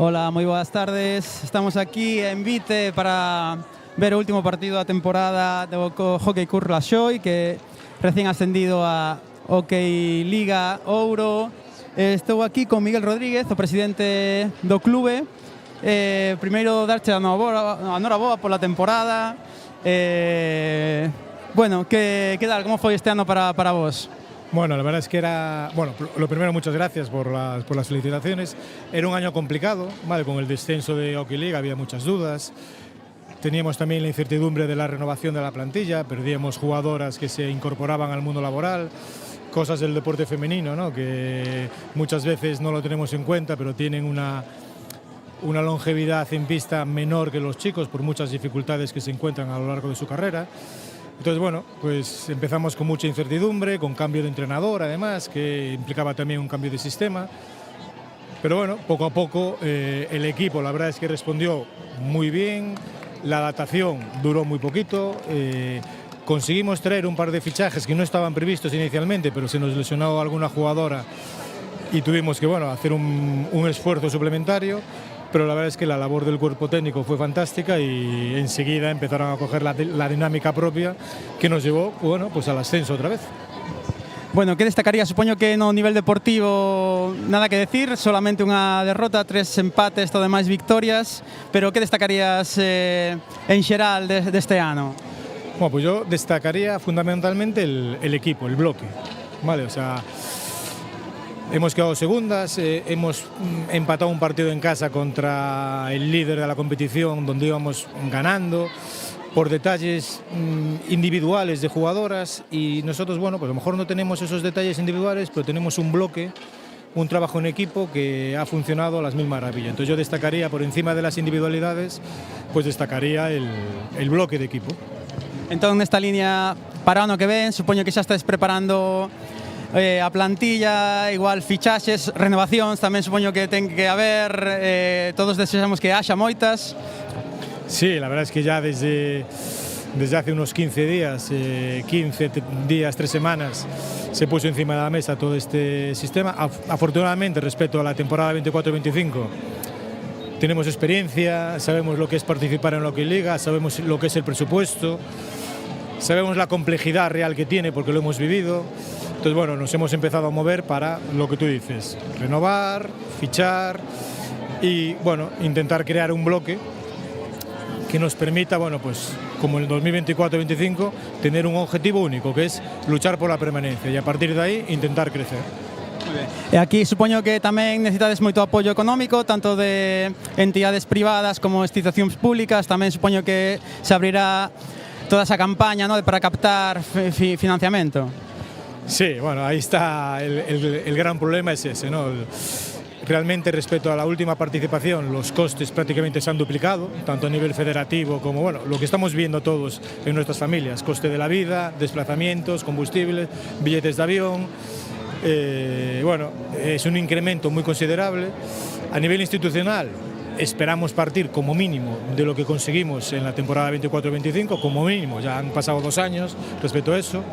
Speaker 1: Hola, moi boas tardes. Estamos aquí en Vite para ver o último partido da temporada do Hockey Club Raxoi, que recén ascendido a Hockey Liga Ouro. Estou aquí con Miguel Rodríguez, o presidente do clube. Primeiro, darche a noraboa pola temporada. Bueno, ¿qué tal? ¿Cómo fue este año para vos?
Speaker 5: Bueno, la verdad es que era... Bueno, lo primero, muchas gracias por las felicitaciones. Era un año complicado, ¿vale? Con el descenso de Hockey League había muchas dudas. Teníamos también la incertidumbre de la renovación de la plantilla, perdíamos jugadoras que se incorporaban al mundo laboral, cosas del deporte femenino, ¿no? Que muchas veces no lo tenemos en cuenta, pero tienen una longevidad en pista menor que los chicos por muchas dificultades que se encuentran a lo largo de su carrera. Entonces, bueno, pues empezamos con mucha incertidumbre, con cambio de entrenador además, que implicaba también un cambio de sistema. Pero bueno, poco a poco el equipo, la verdad es que respondió muy bien, la adaptación duró muy poquito, conseguimos traer un par de fichajes que no estaban previstos inicialmente, pero se nos lesionó alguna jugadora y tuvimos que, bueno, hacer un esfuerzo suplementario. Pero la verdad es que la labor del cuerpo técnico fue fantástica y enseguida empezaron a coger la dinámica propia que nos llevó, bueno, pues al ascenso otra vez.
Speaker 1: Bueno, ¿qué destacaría? Supoño que no nivel deportivo nada que decir, solamente unha derrota, 3 empates, todo demais victorias, pero ¿qué destacarías en xeral deste ano?
Speaker 5: Bueno, pues yo destacaría fundamentalmente el equipo, el bloque, ¿vale? O sea, hemos quedado segundas, hemos empatado un partido en casa contra el líder de la competición donde íbamos ganando por detalles individuales de jugadoras y nosotros, bueno, pues a lo mejor no tenemos esos detalles individuales, pero tenemos un bloque, un trabajo en equipo que ha funcionado a las mil maravillas. Entonces yo destacaría por encima de las individualidades, pues destacaría el bloque de equipo.
Speaker 1: Entón, nesta línea, para o ano que ven, supoño que xa estáis preparando a plantilla, igual fichaxes, renovacións, tamén supoño que ten que haber, todos desexamos que haxa moitas.
Speaker 5: Sí, la verdad es que ya desde hace unos 15 días, 15 días, 3 semanas, se puso encima de la mesa todo este sistema. Afortunadamente, respecto a la temporada 24-25, tenemos experiencia, sabemos lo que es participar en lo que liga, sabemos lo que es el presupuesto, sabemos la complejidad real que tiene porque lo hemos vivido. Entonces, bueno, nos hemos empezado a mover para lo que tú dices, renovar, fichar y, bueno, intentar crear un bloque que nos permita, bueno, pues como en el 2024-25, tener un objetivo único, que es luchar por la permanencia y a partir de ahí intentar crecer.
Speaker 1: E aquí supoño que tamén necesitades moito apoio económico, tanto de entidades privadas como institucións públicas, tamén supoño que se abrirá toda esa campaña, ¿no?, para captar financiamento.
Speaker 5: Sí, bueno, ahí está el gran problema es ese, ¿no? Realmente respecto a la última participación los costes prácticamente se han duplicado, tanto a nivel federativo como, bueno, lo que estamos viendo todos en nuestras familias, coste de la vida, desplazamientos, combustibles, billetes de avión, bueno, es un incremento muy considerable. A nivel institucional, esperamos partir como mínimo de lo que conseguimos en la temporada 24-25, como mínimo, ya han pasado 2 años respecto a eso.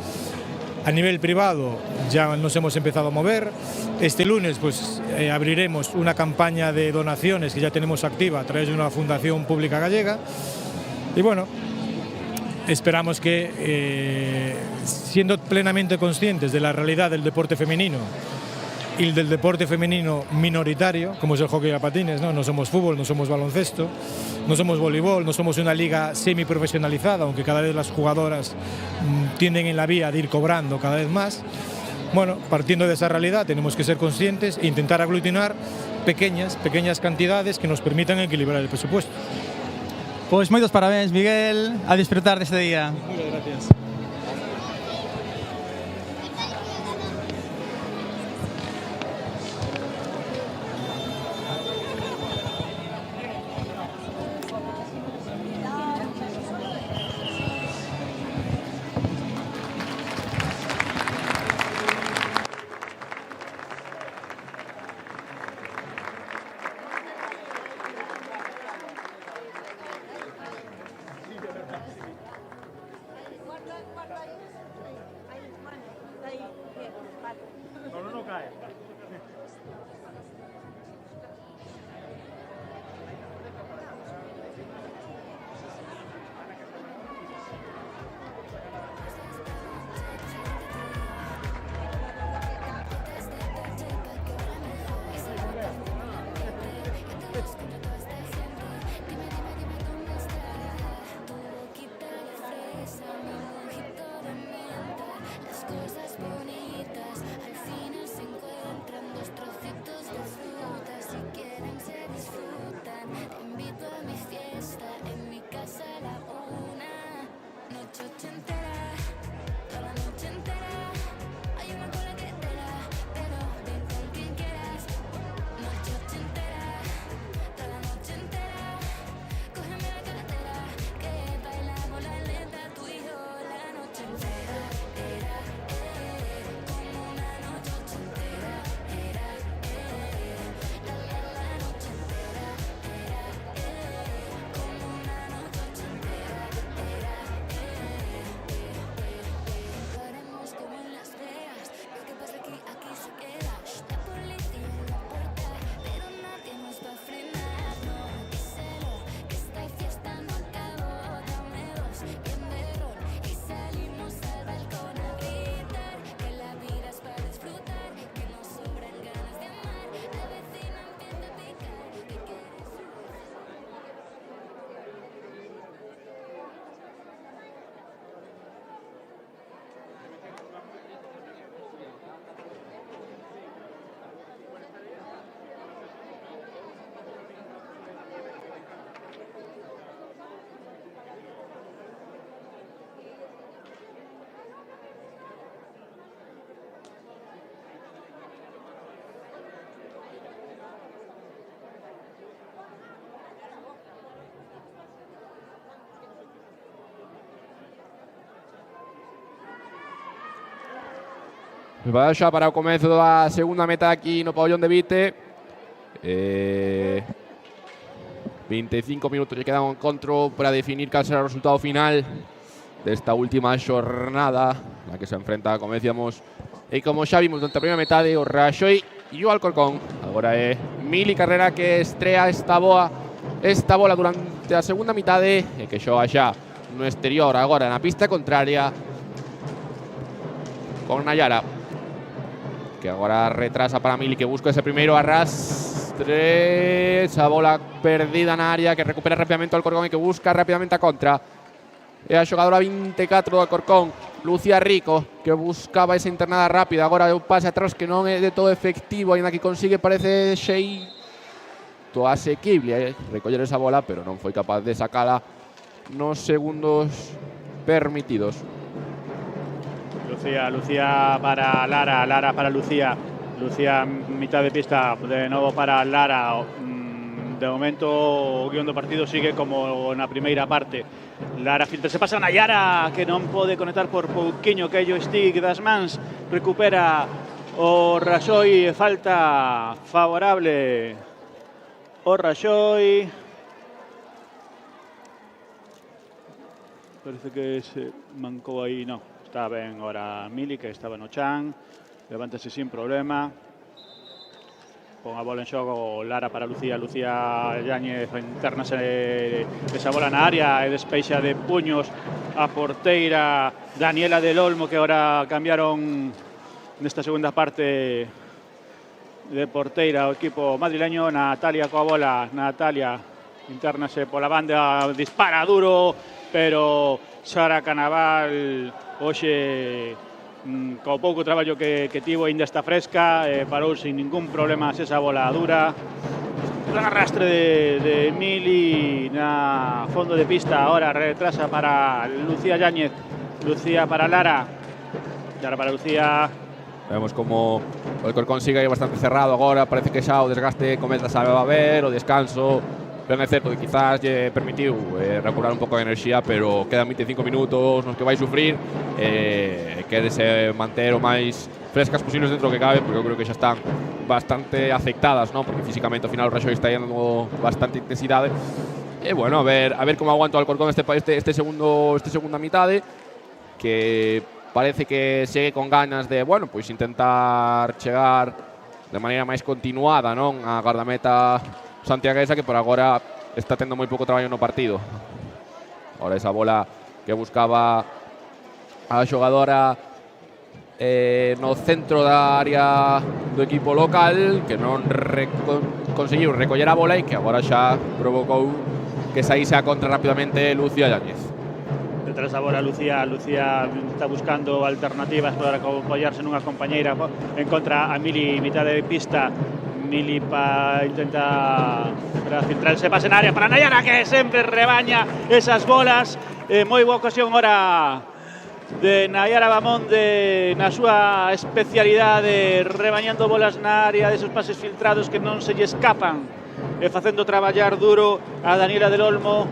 Speaker 5: A nivel privado ya nos hemos empezado a mover. Este lunes pues abriremos una campaña de donaciones que ya tenemos activa a través de una fundación pública gallega. Y bueno, esperamos que siendo plenamente conscientes de la realidad del deporte femenino y del deporte femenino minoritario, como es el hockey a patines, no somos fútbol, no somos baloncesto, no somos voleibol, no somos una liga semiprofesionalizada, aunque cada vez las jugadoras tienden en la vía de ir cobrando cada vez más. Bueno, partiendo de esa realidad tenemos que ser conscientes e intentar aglutinar pequeñas cantidades que nos permitan equilibrar el presupuesto.
Speaker 1: Pois moitos parabéns, Miguel, a disfrutar deste día.
Speaker 5: Muchas gracias.
Speaker 4: No cae.
Speaker 2: Va xa para o comezo da segunda metade aquí no pabellón de Vite. 25 minutos lle quedan ao encontro para definir cal será o resultado final desta última xornada na que se enfrenta, como decíamos, e como xa vimos durante a primeira metade, o Raxoi e o Alcorcón. Agora é Mili Carrera que estrea esta bola durante a segunda metade e que xoga xa no exterior, agora na pista contraria con Nayara, que agora retrasa para Mili, que busca ese primeiro arrastre, esa bola perdida na área que recupera rápidamente o Alcorcón e que busca rápidamente a contra. É a xogadora 24 do Alcorcón, Lucía Rico, que buscaba esa internada rápida. Agora é un pase atrás que non é de todo efectivo, ainda que consigue, parece xeito asequible recoller esa bola, pero non foi capaz de sacala nos segundos permitidos.
Speaker 3: Lucía para Lara, Lara para Lucía. Lucía mitad de pista, de novo para Lara. De momento o guión do partido sigue como na primeira parte. Lara filtra, se pasa Nayara, que non pode conectar por pouquiño, que o stick das mans, recupera o Raxoi, falta favorable o Raxoi. Parece que se mancou aí, non. Está ben ahora Mili, que estaba no chan. Levántase sin problema. Pon a bola en xogo Lara para Lucía. Lucía Yáñez internase esa bola na área e despeixa de puños a porteira Daniela del Olmo, que ahora cambiaron nesta segunda parte de porteira o equipo madrileño. Natalia coa bola. Natalia internase pola banda, dispara duro, pero Sara Canaval hoxe co pouco traballo que tivo ainda está fresca, parou sin ningún problema esa bola dura. Un arrastre de Mili na fondo de pista, ahora retrasa para Lucía Yáñez, Lucía para Lara, Lara para Lucía.
Speaker 2: Vemos como o Alcorcón sigue bastante cerrado agora, parece que xa o desgaste comeza a ver, o descanso. Ben é certo que quizás lle permitiu recuperar un pouco de enerxía, pero quedan 25 minutos nos que vai sufrir, quérese manter o máis frescas posibles dentro do que cabe, porque eu creo que xa están bastante afectadas, ¿no? Porque físicamente ao final o Raxoi está dando bastante intensidade. E bueno, a ver como aguanta o Alcorcón este segunda mitade, que parece que segue con ganas de, bueno, pois intentar chegar de maneira máis continuada, non, a gardameta santiaguesa, que por agora está tendo moi pouco traballo no partido. Ahora esa bola que buscaba a xogadora no centro da área do equipo local, que non conseguiu recoller a bola e que agora xa provocou que saíse a contra rapidamente Lucía Yáñez.
Speaker 3: Detrás da bola Lucía está buscando alternativas para apoiarse nunha compañeira, encontra a Mili mitad de pista. Mili intenta filtrarse, pase en área para Nayara, que sempre rebaña esas bolas. Moi boa ocasión ahora de Nayara Bamonde na súa especialidade, rebañando bolas na área, desos pases filtrados que non se lle escapan, e facendo traballar duro a Daniela del Olmo.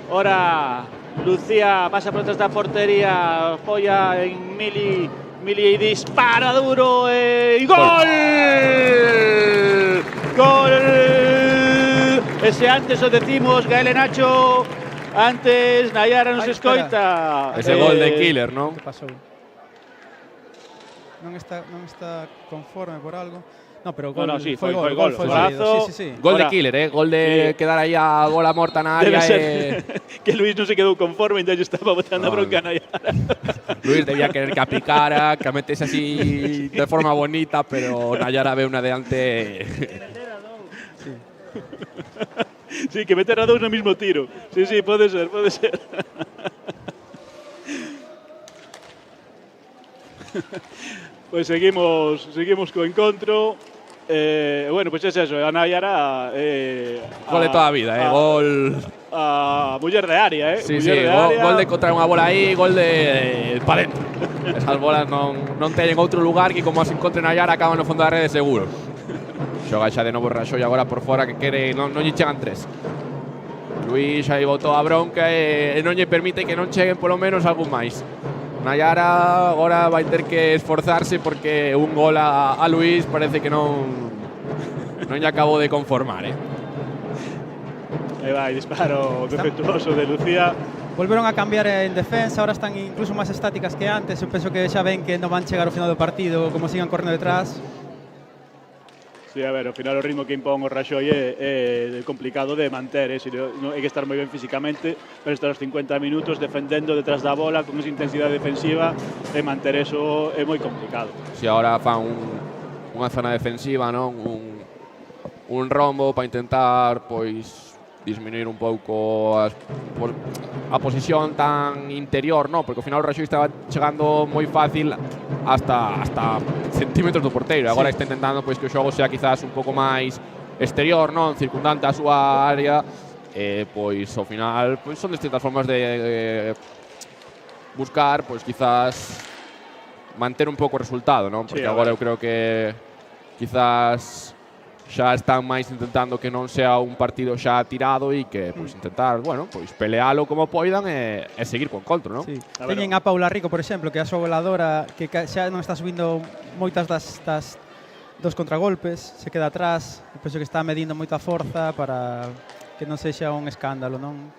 Speaker 3: Ahora Lucía pasa por detrás da portería, apoia en Mili dispara duro e gol! Gol! Ese antes o decimos, Gael e Nacho, antes Nayara nos escoita.
Speaker 2: Ese gol de Killer, ¿no?
Speaker 1: Que pasou? Non está conforme por algo. No, pero gol,
Speaker 3: No, sí,
Speaker 1: foi
Speaker 3: gol.
Speaker 1: válido. Sí.
Speaker 2: Gol de Killer, gol de quedar aí a bola morta na área.
Speaker 3: Que Luis non se quedou conforme, entón estaba botando a bronca a Nayara.
Speaker 2: Luis debía querer que aplicara, que metese así de forma bonita, pero Nayara ve una de ante.
Speaker 3: Sí, que meter a dous no mismo tiro. Sí, pode ser. Pues seguimos co encontro. Bueno, pues es eso, a Nayara.
Speaker 2: Gol de toda a vida, gol.
Speaker 3: A muller de área,
Speaker 2: Sí, gol de encontrar unha bola aí, gol de para dentro. Esas bolas non teñen outro lugar que como as encontre Nayara acaban no fondo da rede seguro. Xoga xa de novo Raxoi agora por fora, que quere, non lle chegan tres. Luis aí botou a bronca e non lle permite que non cheguen polo menos algún máis. Nayara agora vai ter que esforzarse, porque un gol a Luis parece que non lle acabou de conformar,
Speaker 3: Aí vai, disparo defectuoso de Lucía.
Speaker 1: Volveron a cambiar en defensa, ahora están incluso máis estáticas que antes. Eu penso que xa ven que non van chegar ao final do partido, como sigan correndo detrás.
Speaker 3: Sí, a ver, ao final o ritmo que impón o Raxoi é complicado de manter, hai que estar moi ben físicamente para estar os 50 minutos defendendo detrás da bola con esa intensidade defensiva, e manter eso é moi complicado.
Speaker 2: Si agora fan unha zona defensiva, non? Un rombo para intentar pois disminuir un pouco a posición tan interior, non? Porque ao final o Raxoi estaba chegando moi fácil hasta centímetros do porteiro. Agora está intentando pois que o xogo sea quizás un pouco máis exterior, non? Circundante a súa área. Pois ao final pois son distintas formas de buscar pois quizás manter un pouco o resultado, non? Porque agora eu creo que quizás xa están máis intentando que non sea un partido xa tirado e que pois intentar, bueno, pois pelealo como poidan e seguir con control, non?
Speaker 1: Sí. Teñen a Paula Rico, por exemplo, que é a súa voladora, que xa non está subindo moitas das dos contragolpes, se queda atrás, penso que está medindo moita forza para que non sexa un escándalo, non?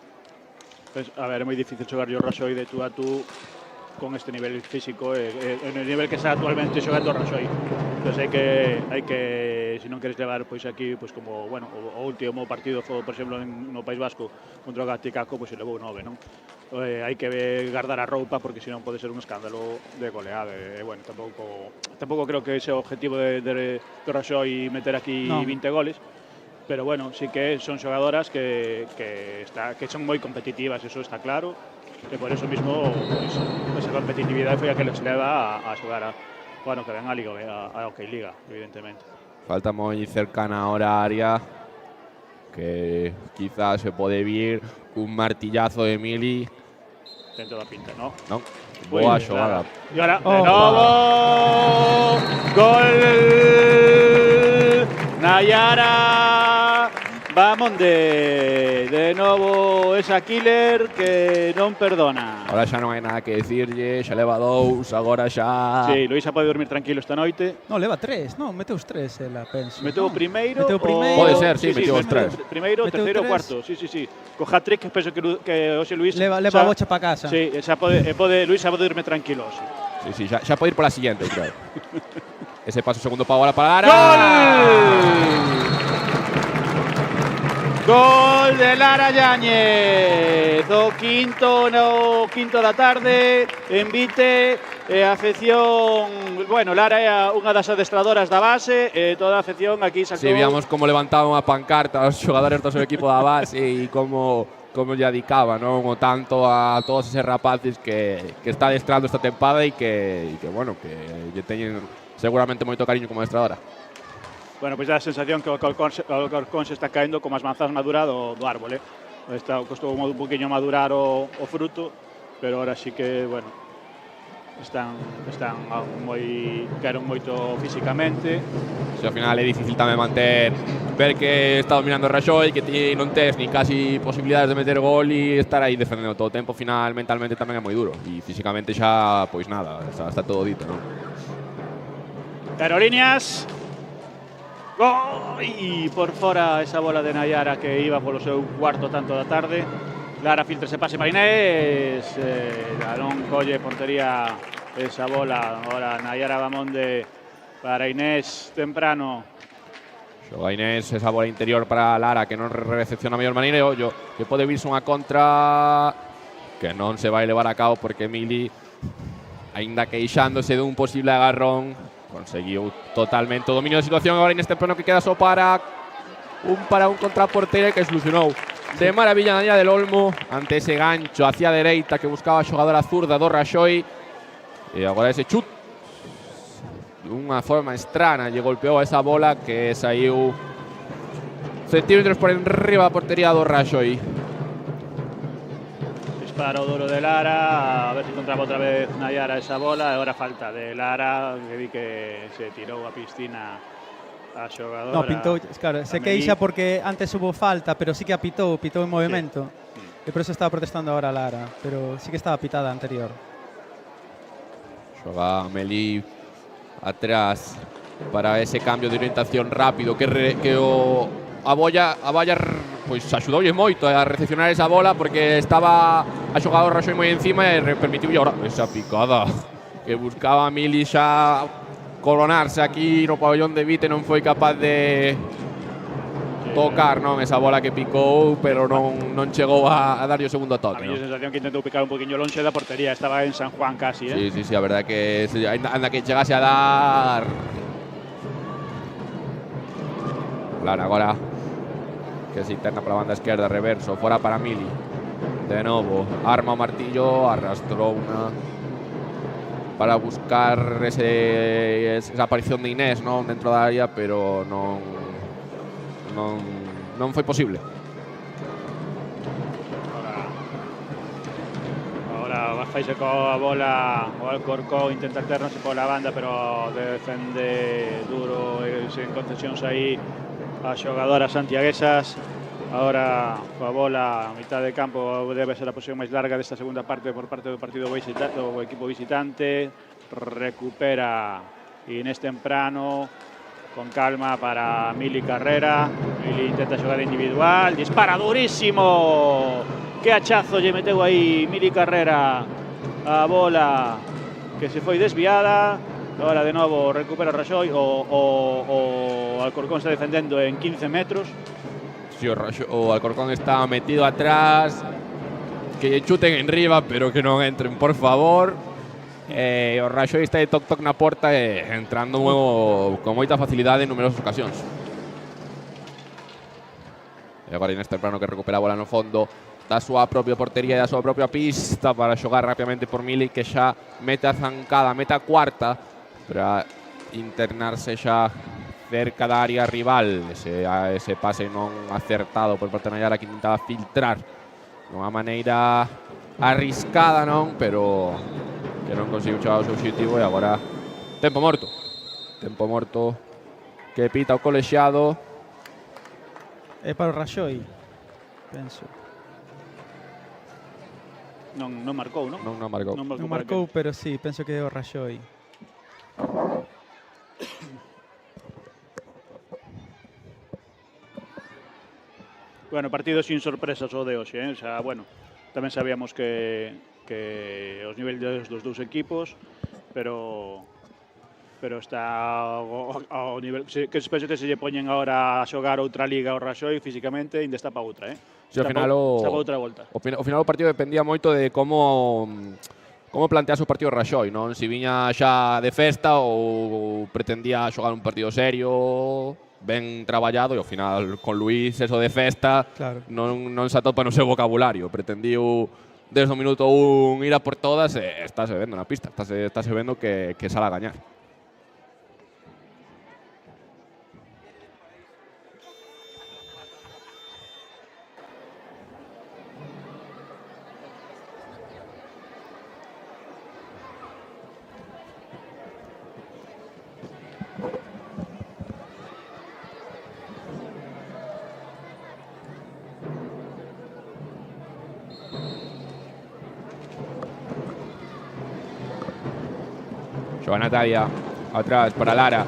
Speaker 3: Pues, a ver, é moi difícil xogar yo Raxoi de tú a tú con este nivel físico en el nivel que está actualmente xogando Raxoi. Entón hai que se non queres levar pois aquí pois como, bueno, o último partido foi, por exemplo, no País Vasco contra o Gaticaco, pois se levou 9, non? Hai que guardar a roupa porque senón pode ser un escándalo de goleada. Bueno, tampouco creo que ese o objetivo de Raxoi meter aquí 20 goles. Pero bueno, sí que son xogadoras que son moi competitivas, eso está claro. E por eso mismo esa competitividade foi a que les leva a xogar o ano que ven a Liga, a OK Liga, evidentemente.
Speaker 2: Falta moi cercana ahora a área, que quizás se pode vir un martillazo de Mili.
Speaker 3: Dentro da pinta, ¿no?
Speaker 2: Non, boa xogada.
Speaker 3: E ahora, de novo, gol Nayara Bamonde. De novo esa killer que non perdona.
Speaker 2: Ahora xa non hai nada que decirlle, xa leva 2, agora xa...
Speaker 3: Sí, Luisa pode dormir tranquilo esta noite.
Speaker 1: Non, leva 3, non, meteu os 3 ela, penso.
Speaker 3: Meteu o primeiro.
Speaker 2: Pode ser, sí, meteu os 3.
Speaker 3: Primeiro, terceiro, cuarto. Sí. Co hat-trick, penso que hoxe Luis...
Speaker 1: Leva a bocha para casa.
Speaker 3: Sí, Luisa pode dormir tranquilo hoxe.
Speaker 2: Sí, xa pode ir pola siguiente, creo. Ese paso segundo para ahora para Lara.
Speaker 3: Gol de Lara Yáñez, do quinto da tarde, envite a afección, bueno, Lara é unha das adestradoras da base, toda a afección aquí sacou.
Speaker 2: Sí, víamos como levantaban a pancarta os xogadores do seu equipo da base e como lle dedicaba, non, o tanto a todos eses rapaces que está adestrando esta tempada e que bueno, que lle teñen seguramente moito cariño como adestradora.
Speaker 3: Bueno, pois dá a sensación que o Alcorcón se está caendo como as manzas maduras do árbol, costou un poquinho madurar o fruto, pero ahora sí que, bueno, están quedaron moito físicamente.
Speaker 2: Se ao final é difícil tamén ver que está dominando o Raxoi, que non tes ni casi posibilidades de meter gol e estar aí defendendo todo o tempo, final mentalmente tamén é moi duro e físicamente xa, pois nada, está todo dito, non?
Speaker 3: Carolinas. Gol! E por fora esa bola de Nayara que iba polo seu cuarto tanto da tarde. Lara filtra ese pase para Inés, non colle portería esa bola. Ahora Nayara Bamonde para Inés temprano.
Speaker 2: Xoga Inés, esa bola interior para Lara que non recepciona a mellor maneira. E ollo, que pode virse unha contra que non se vai levar a cabo porque Mili, aínda queixándose dun posible agarrón, conseguiu totalmente o dominio da situación. Agora Inés temprano que queda só para un contra a porteira que solucionou de maravilla Daniela del Olmo ante ese gancho hacia a dereita que buscaba a xogadora zurda do Raxoi. E agora ese chut dunha forma estrana lle golpeou a esa bola que saiu centímetros por enriba da portería do Raxoi.
Speaker 3: Disparo duro de Lara, a ver se encontraba outra vez Nayara esa bola. Agora falta de Lara, que vi que se tirou a piscina a xogadora.
Speaker 1: No, pintou, claro, se queixa porque antes hubo falta, pero sí que pitou en movimento. Sí. E por eso estaba protestando ahora Lara, pero sí que estaba pitada anterior.
Speaker 2: Xoga Meli atrás para ese cambio de orientación rápido que a Bolla pois axudoulle moito a recepcionar esa bola porque estaba a xogador Raxoi moi encima e permitiulle agora esa picada que buscaba Mili xa coronarse aquí no pabellón de Vite. Non foi capaz de tocar, non, esa bola que picou, pero non chegou a darlle o segundo toque.
Speaker 3: A mí a sensación que intentou picar un poquinho lonxe da portería, estaba en San Juan casi,
Speaker 2: Sí, a verdade que anda que chegase a dar. Lara agora que se interna para a banda esquerda, reverso, fora para Mili. De novo, arma o martillo, arrastrou unha para buscar esa aparición de Inés, non, dentro da área, pero non foi posible.
Speaker 3: Ahora faise coa bola o Alcorcón, intenta alternarse pola banda, pero defende duro e sen concesións aí a xogadoras santiaguesas. Ahora coa bola a mitad de campo debe ser a posición máis larga desta segunda parte por parte do partido do equipo visitante. Recupera Inés temprano con calma para Mili Carrera. Mili intenta xogar individual, dispara durísimo. Que hachazo lle meteu aí Mili Carrera a bola que se foi desviada. Ahora de novo recupera Raxoi. O Alcorcón está defendendo en 15 metros.
Speaker 2: Sí, o Alcorcón está metido atrás. Que chuten en riba, pero que non entren, por favor. O Raxoi está de toc-toc na porta entrando con moita facilidade en numerosas ocasións. E agora Inés Temprano que recupera a bola no fondo da súa propia portería e da súa propia pista para xogar rápidamente por Mili, que xa mete a zancada, mete a cuarta para internarse xa cerca da área rival. Ese pase non acertado por parte de Nayara, que intentaba filtrar de unha maneira arriscada, non, pero que non conseguiu chegar ao seu objetivo. E agora tempo morto que pita o colexiado.
Speaker 1: É para o Raxoi, penso.
Speaker 3: Non marcou, non?
Speaker 2: Non marcou.
Speaker 1: Non marcou, pero sí, penso que é o Raxoi.
Speaker 3: Bueno, partido sin sorpresas o de hoxe, O sea, bueno, tamén sabíamos que os niveles dos dous equipos, pero está ao nivel que penso que se lle poñen agora a xogar outra liga ao Raxoi físicamente, ainda está para outra,
Speaker 2: Sí, ao final
Speaker 3: está para outra volta.
Speaker 2: O final do partido dependía moito de como plantease o partido Raxoi, non? Si viña xa de festa ou pretendía xogar un partido serio, ben traballado, e ao final con Luís eso de festa
Speaker 1: Claro.
Speaker 2: non se atopa no seu vocabulario. Pretendiu desde o minuto 1 ir a por todas e estáse vendo na pista, estáse vendo que sale a gañar. Xoga Natalia, atrás para Lara.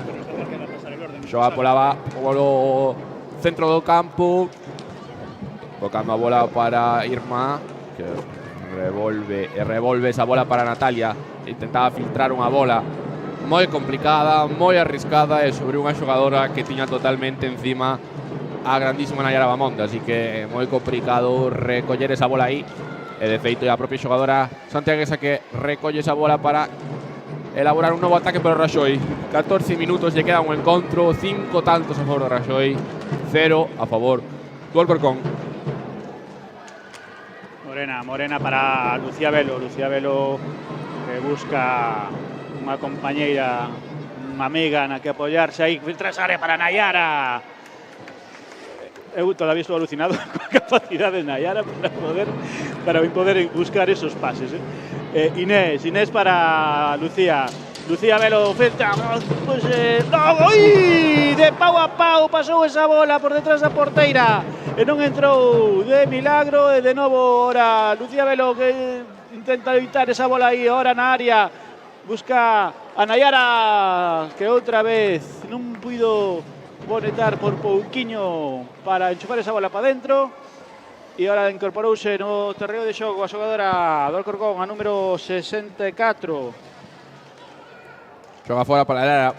Speaker 2: Xoga polo centro do campo. Tocando a bola para Irma, que revolve esa bola para Natalia. Intentaba filtrar unha bola moi complicada, moi arriscada e sobre unha xogadora que tiña totalmente encima a grandísima Nayara Bamonda, así que moi complicado recoller esa bola aí. E de feito a propia xogadora santiaguesa que recolle esa bola para elaborar un novo ataque para o Raxoi. 14 minutos lle queda un encontro, 5 tantos a favor do Raxoi, 0 a favor do Alcorcón.
Speaker 3: Morena para Lucía Velo que busca unha compañeira, unha amiga na que apoiarse aí, filtra esa área para Nayara. Eu todavía estou alucinado con a capacidade de Nayara para poder buscar esos pases, Inés para Lucía Velo, filtra, pues, de pau a pau pasou esa bola por detrás da porteira e non entrou de milagro. E de novo ahora Lucía Velo que intenta evitar esa bola aí, ahora na área busca a Nayara, que outra vez non puido bonetar por pouquiño para enchufar esa bola para dentro. E agora incorporouse no terreo de xogo a xogadora do Alcorcón, a número 64.
Speaker 2: Xoga fora para Lara,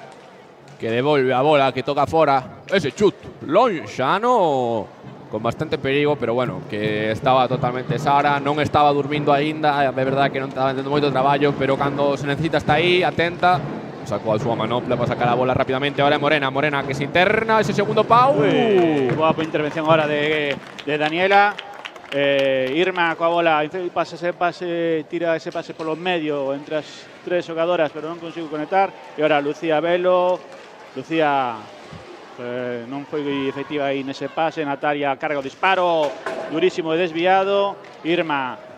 Speaker 2: que devolve a bola, que toca fora. Ese chut lonxano con bastante perigo, pero bueno, que estaba totalmente Sara, non estaba durmindo aínda, é verdade que non estaba tendo moito traballo, pero cando se necesita está aí, atenta. Sacou a súa manopla para sacar a bola rapidamente. Ahora é Morena que se interna ese segundo pau.
Speaker 3: Boa intervención agora de Daniela. Irma coa bola, tira ese pase polo medio entre as tres xogadoras, pero non consigo conectar. E agora Lucía Velo. Lucía non foi efectiva aí nese pase. Natalia carga o disparo, durísimo e desviado. Irma.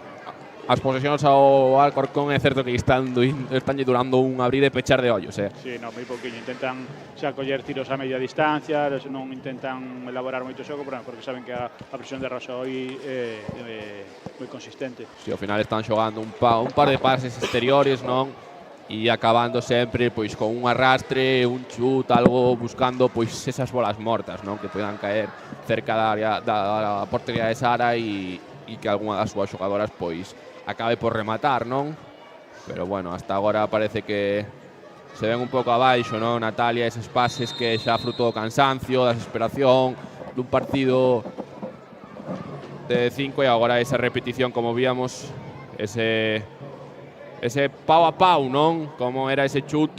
Speaker 2: As posesións ao Alcorcón é certo que están durando un abrir e pechar de ollos.
Speaker 3: Sí, moi pouquinho. Intentan xa coller tiros a media distancia, non intentan elaborar moito xogo, porque saben que a presión de Raxoi é moi consistente.
Speaker 2: Si, ao final están xogando un par de pases exteriores, non? e acabando sempre pois con un arrastre, un chut, algo buscando pois esas bolas mortas, non, que poidan caer cerca da área da portería de Sara e que algunha das súas xogadoras pois acabe por rematar, non? Pero bueno, hasta agora parece que se ven un pouco abaixo, non, Natalia, eses pases que xa fruto do cansancio, da desesperación dun partido de 5 e agora esa repetición, como víamos, ese pau a pau, non? Como era ese chut,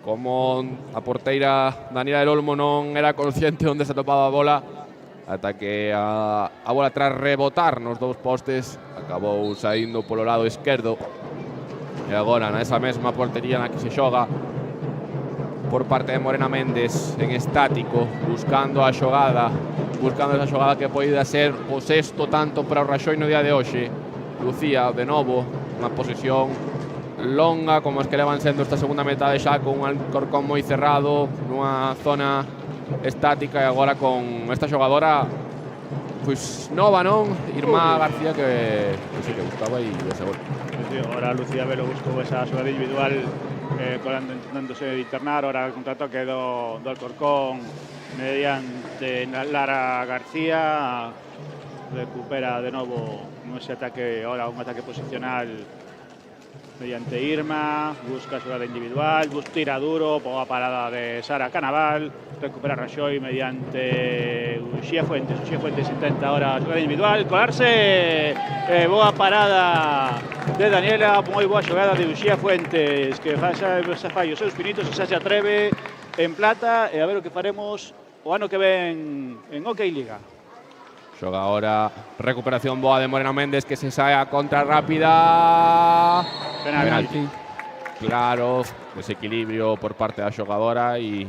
Speaker 2: como a porteira Daniela del Olmo non era consciente onde se atopaba a bola, ata que a bola tras rebotar nos dous postes acabou saindo polo lado esquerdo. E agora nesa mesma portería na que se xoga por parte de Morena Méndez en estático, buscando esa xogada que poida ser o sexto tanto para o Raxoi no día de hoxe. Lucía, de novo, unha posesión longa como as que levan sendo esta segunda metade, xa con un Alcorcón moi cerrado nunha zona estática, e agora con esta xogadora pois nova, non? Irma García, que sí que buscaba e ese gol.
Speaker 3: Ahora Lucía Velo buscou esa xogada individual intentándose internar. Ahora el contratoque do Alcorcón mediante Lara García, recupera de novo ese ataque, ahora un ataque posicional mediante Irma, busca xogada individual, tira duro, boa parada de Sara Canaval, recupera Raxoi mediante Uxía Fuentes. Uxía Fuentes intenta ahora xogada individual, colarse, boa parada de Daniela, moi boa xogada de Uxía Fuentes, que fai os seus pinitos e xa se atreve en plata, e a ver o que faremos o ano que ven en Hockey Liga.
Speaker 2: Xoga ahora, recuperación boa de Morena Méndez, que se sae a contra rápida. Penalti. Claro, desequilibrio por parte da xogadora e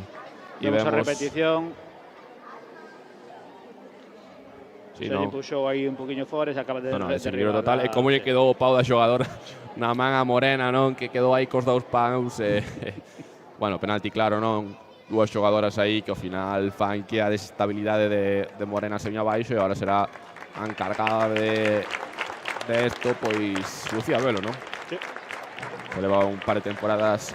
Speaker 2: vemos
Speaker 3: a repetición.
Speaker 2: Sí,
Speaker 3: se lle puxou aí un poquinho fora, se acaba de
Speaker 2: desequilibrio total. E como lle quedou o pau da xogadora na man a Morena, non? Que quedou aí cos dous paus. Bueno, penalti claro, non? Dúas xogadoras aí que ao final fan que a desestabilidade de Morena se viña abaixo, e agora será a encargada de esto pois Lucía Velo, non?
Speaker 3: Sí.
Speaker 2: Se leva un par de temporadas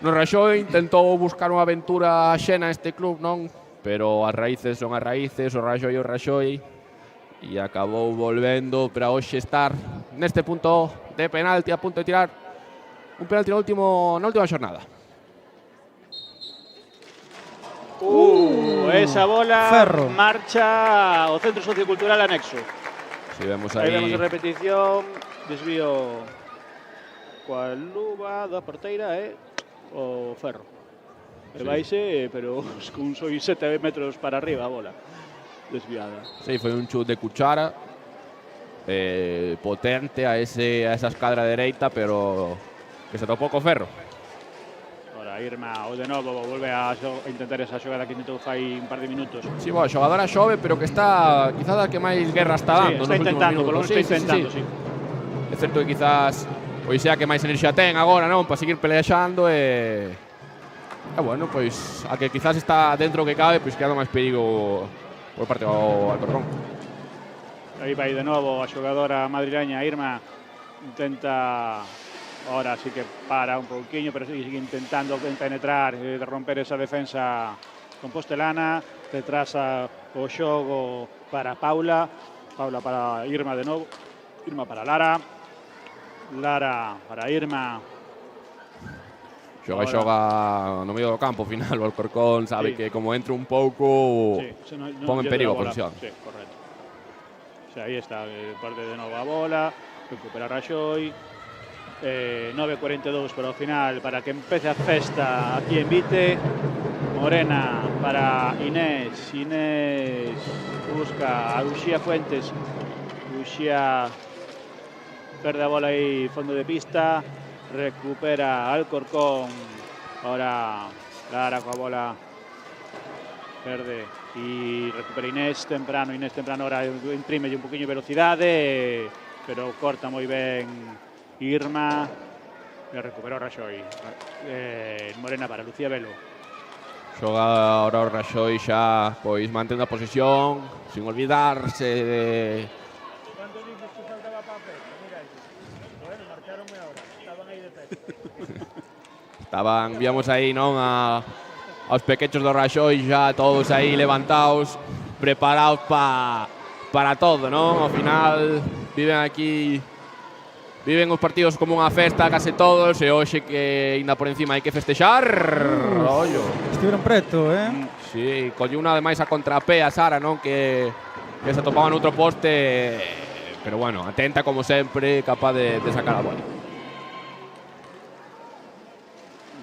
Speaker 2: no Raxoi, intentou buscar unha aventura xena este club, non? Pero as raíces son as raíces, o Raxoi, e acabou volvendo para hoxe estar neste punto de penalti, a punto de tirar un penalti na última xornada.
Speaker 3: Esa bola
Speaker 1: Ferro.
Speaker 3: marcha ao Centro Sociocultural Anexo.
Speaker 2: Si vemos
Speaker 3: Aí
Speaker 2: aí
Speaker 3: vemos a repetición, desvío coa luva da porteira o Ferro. E vaise, pero con 7 metros para arriba a bola desviada.
Speaker 2: Sí, foi un chute de cuchara potente a esa escadra dereita, pero que se topou co Ferro.
Speaker 3: Irma, o de novo, volve a intentar esa xogada que intentou fai un par de minutos.
Speaker 2: Sí, boa, xogadora xove, pero que está quizás a que máis guerra está dando.
Speaker 3: Está intentando, polo menos está intentando, sí.
Speaker 2: É certo que quizás pois sea que máis enerxía ten agora, non? Para seguir pelexando e bueno, pois a que quizás está dentro que cabe, pois queda máis perigo por parte do Alcorcón.
Speaker 3: Aí vai de novo a xogadora madrileña Irma, intenta. Ahora sí que para un pouquiño, pero sigue intentando penetrar e romper esa defensa compostelana. Retrasa o xogo para Paula. Paula para Irma de novo. Irma para Lara. Lara para Irma.
Speaker 2: Xoga no medio do campo final. O Alcorcón sabe que como entra un pouco pon en perigo a posición.
Speaker 3: Sí, correcto. O sea, aí está, parte de novo a bola. Recupera Raxoi. 9:42 para o final, para que empece a festa aquí en Vite. Morena para Inés. Inés busca a Uxía Fuentes. Uxía perde a bola aí, fondo de pista. Recupera Alcorcón. Ahora Lara coa bola. Perde e recupera Inés temprano. Inés temprano ahora imprime un poquinho de velocidade, pero corta moi ben Irma. Le recuperó Raxoi. Morena para Lucía Velo.
Speaker 2: Xoga ahora o Raxoi xa pois mantendo a posesión, sin olvidarse de...
Speaker 4: ¿Cuánto dices que faltaba para Pepe? Mira, bueno, marcharonme ahora. Estaban ahí de Pepe.
Speaker 2: Víamos aí, non, aos pequechos do Raxoi xa todos aí levantados, preparados para todo, non? Ao final viven os partidos como unha festa case todos e hoxe que ainda por encima hai que festexar. Ollo.
Speaker 1: Estiveron preto,
Speaker 2: Sí, colleu unha ademais a contrapé a Sara, non? Que se atopaba no outro poste, pero bueno, atenta como sempre, capaz de sacar a bola.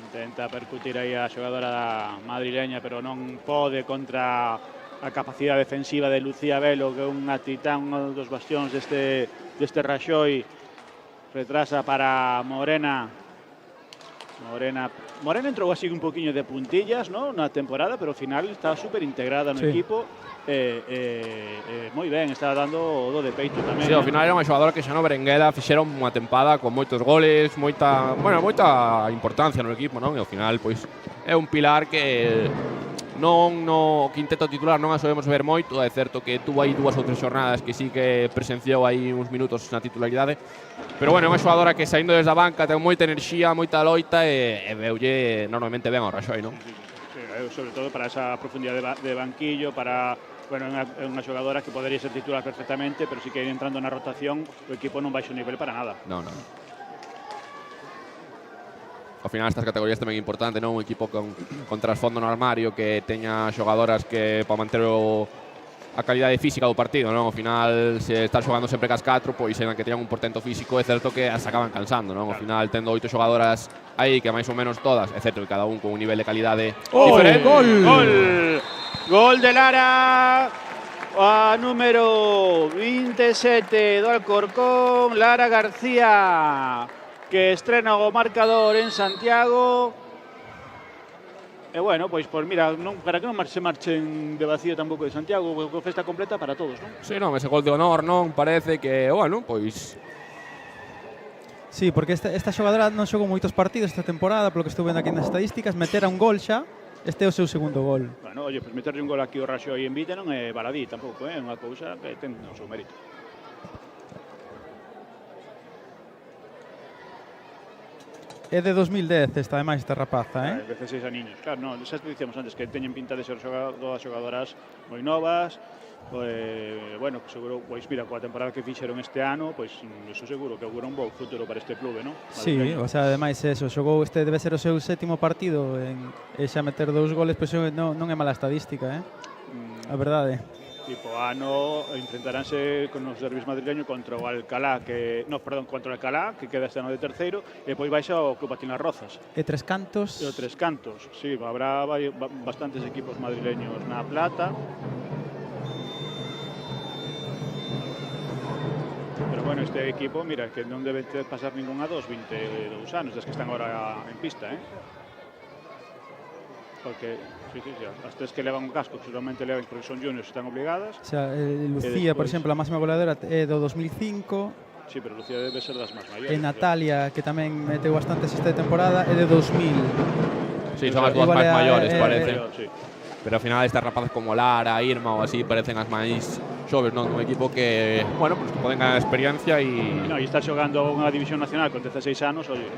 Speaker 3: Intenta percutir aí a xogadora madrileña, pero non pode contra a capacidade defensiva de Lucía Velo, que é unha titán, un dos bastións deste Raxoi. Retrasa para Morena. Morena entrou así un poquinho de puntillas, ¿no?, na temporada, pero ao final está super integrada no equipo. Moi ben, está dando o do de peito tamén.
Speaker 2: Sí, ao final era unha xogadora que xa no Berenguela fixeron unha tempada con moitos goles, moita importancia no equipo, non? E ao final, pois, é un pilar que non no quinteto titular non a sabemos ver moito. É certo que tuvo aí 2 ou 3 xornadas que sí que presenciou aí uns minutos na titularidade, pero bueno, é unha xogadora que saindo desde a banca ten moita enerxía, moita loita e veulle normalmente ben ao Raxoi, non?
Speaker 3: Sí, sobre todo para esa profundidade de banquillo, para, bueno, é unha xogadora que podería ser titular perfectamente, pero si que ir entrando na rotación o equipo non baixa o nivel para nada.
Speaker 2: Non. Ao final estas categorías tamén é importante, non? Un equipo con trasfondo no armario que teña xogadoras que para manter a calidade física do partido, non? Ao final, se estás xogando sempre cas 4, pois ainda que teñan un portento físico, é certo que as acaban cansando, non? Ao final, tendo 8 xogadoras aí, que máis ou menos todas, é certo que cada un con un nivel de calidade diferente.
Speaker 3: Gol de Lara, a número 27 do Alcorcón, Lara García, que estrena o marcador en Santiago. E bueno, pois mira, para que non se marchen de vacío tampouco de Santiago, festa completa para todos, non?
Speaker 2: Sí, non, ese gol de honor, non? Parece que, bueno, pois...
Speaker 1: Sí, porque esta xogadora non xogou moitos partidos esta temporada, polo que estou vendo aquí nas estadísticas, metera un gol xa, este é o seu segundo gol.
Speaker 3: Bueno, oye, pois meterle un gol aquí ao Raxoi en Vite non é baladí tampouco, é unha cousa que ten o seu mérito.
Speaker 1: É de 2010 esta, ademais, esta rapaza,
Speaker 3: 16 aniños, claro, non, xa dicíamos antes que teñen pinta de ser xogadoras moi novas. Bueno, seguro, pois mira, coa temporada que fixeron este ano, pois iso seguro que augura un bo futuro para este clube, non?
Speaker 1: Sí, o sea, ademais eso, xogou debe ser o seu 7º partido e xa meter 2 goles, pois non é mala estadística, a verdade.
Speaker 3: Tipo ano enfrentaránse con os derbis madrileños contra o Alcalá, contra o Alcalá, que queda este ano de terceiro, e depois baixa o Club Patín Las Rozas.
Speaker 1: E Tres Cantos.
Speaker 3: E o Tres Cantos, sí, habrá bastantes equipos madrileños na plata. Pero bueno, este equipo, mira, que non debe pasar ningún a 22 anos, das que están agora en pista, Porque, sí, as tres que levan o casco, que seguramente levan porque son juniors, están obligadas.
Speaker 1: O sea, Lucía, por exemplo, a máxima goleadora é do 2005.
Speaker 3: Sí, pero Lucía debe ser das máis maiores.
Speaker 1: E Natalia, que tamén meteu bastantes esta temporada, é de 2000.
Speaker 2: Sí, son as dúas máis maiores, parece.
Speaker 3: Sí.
Speaker 2: Pero ao final estas rapazas como Lara, Irma ou así parecen as máis xoves, non? Un equipo que, bueno, pues que poden ganar experiencia e...
Speaker 3: No, e está xogando unha división nacional con 16 anos, oye...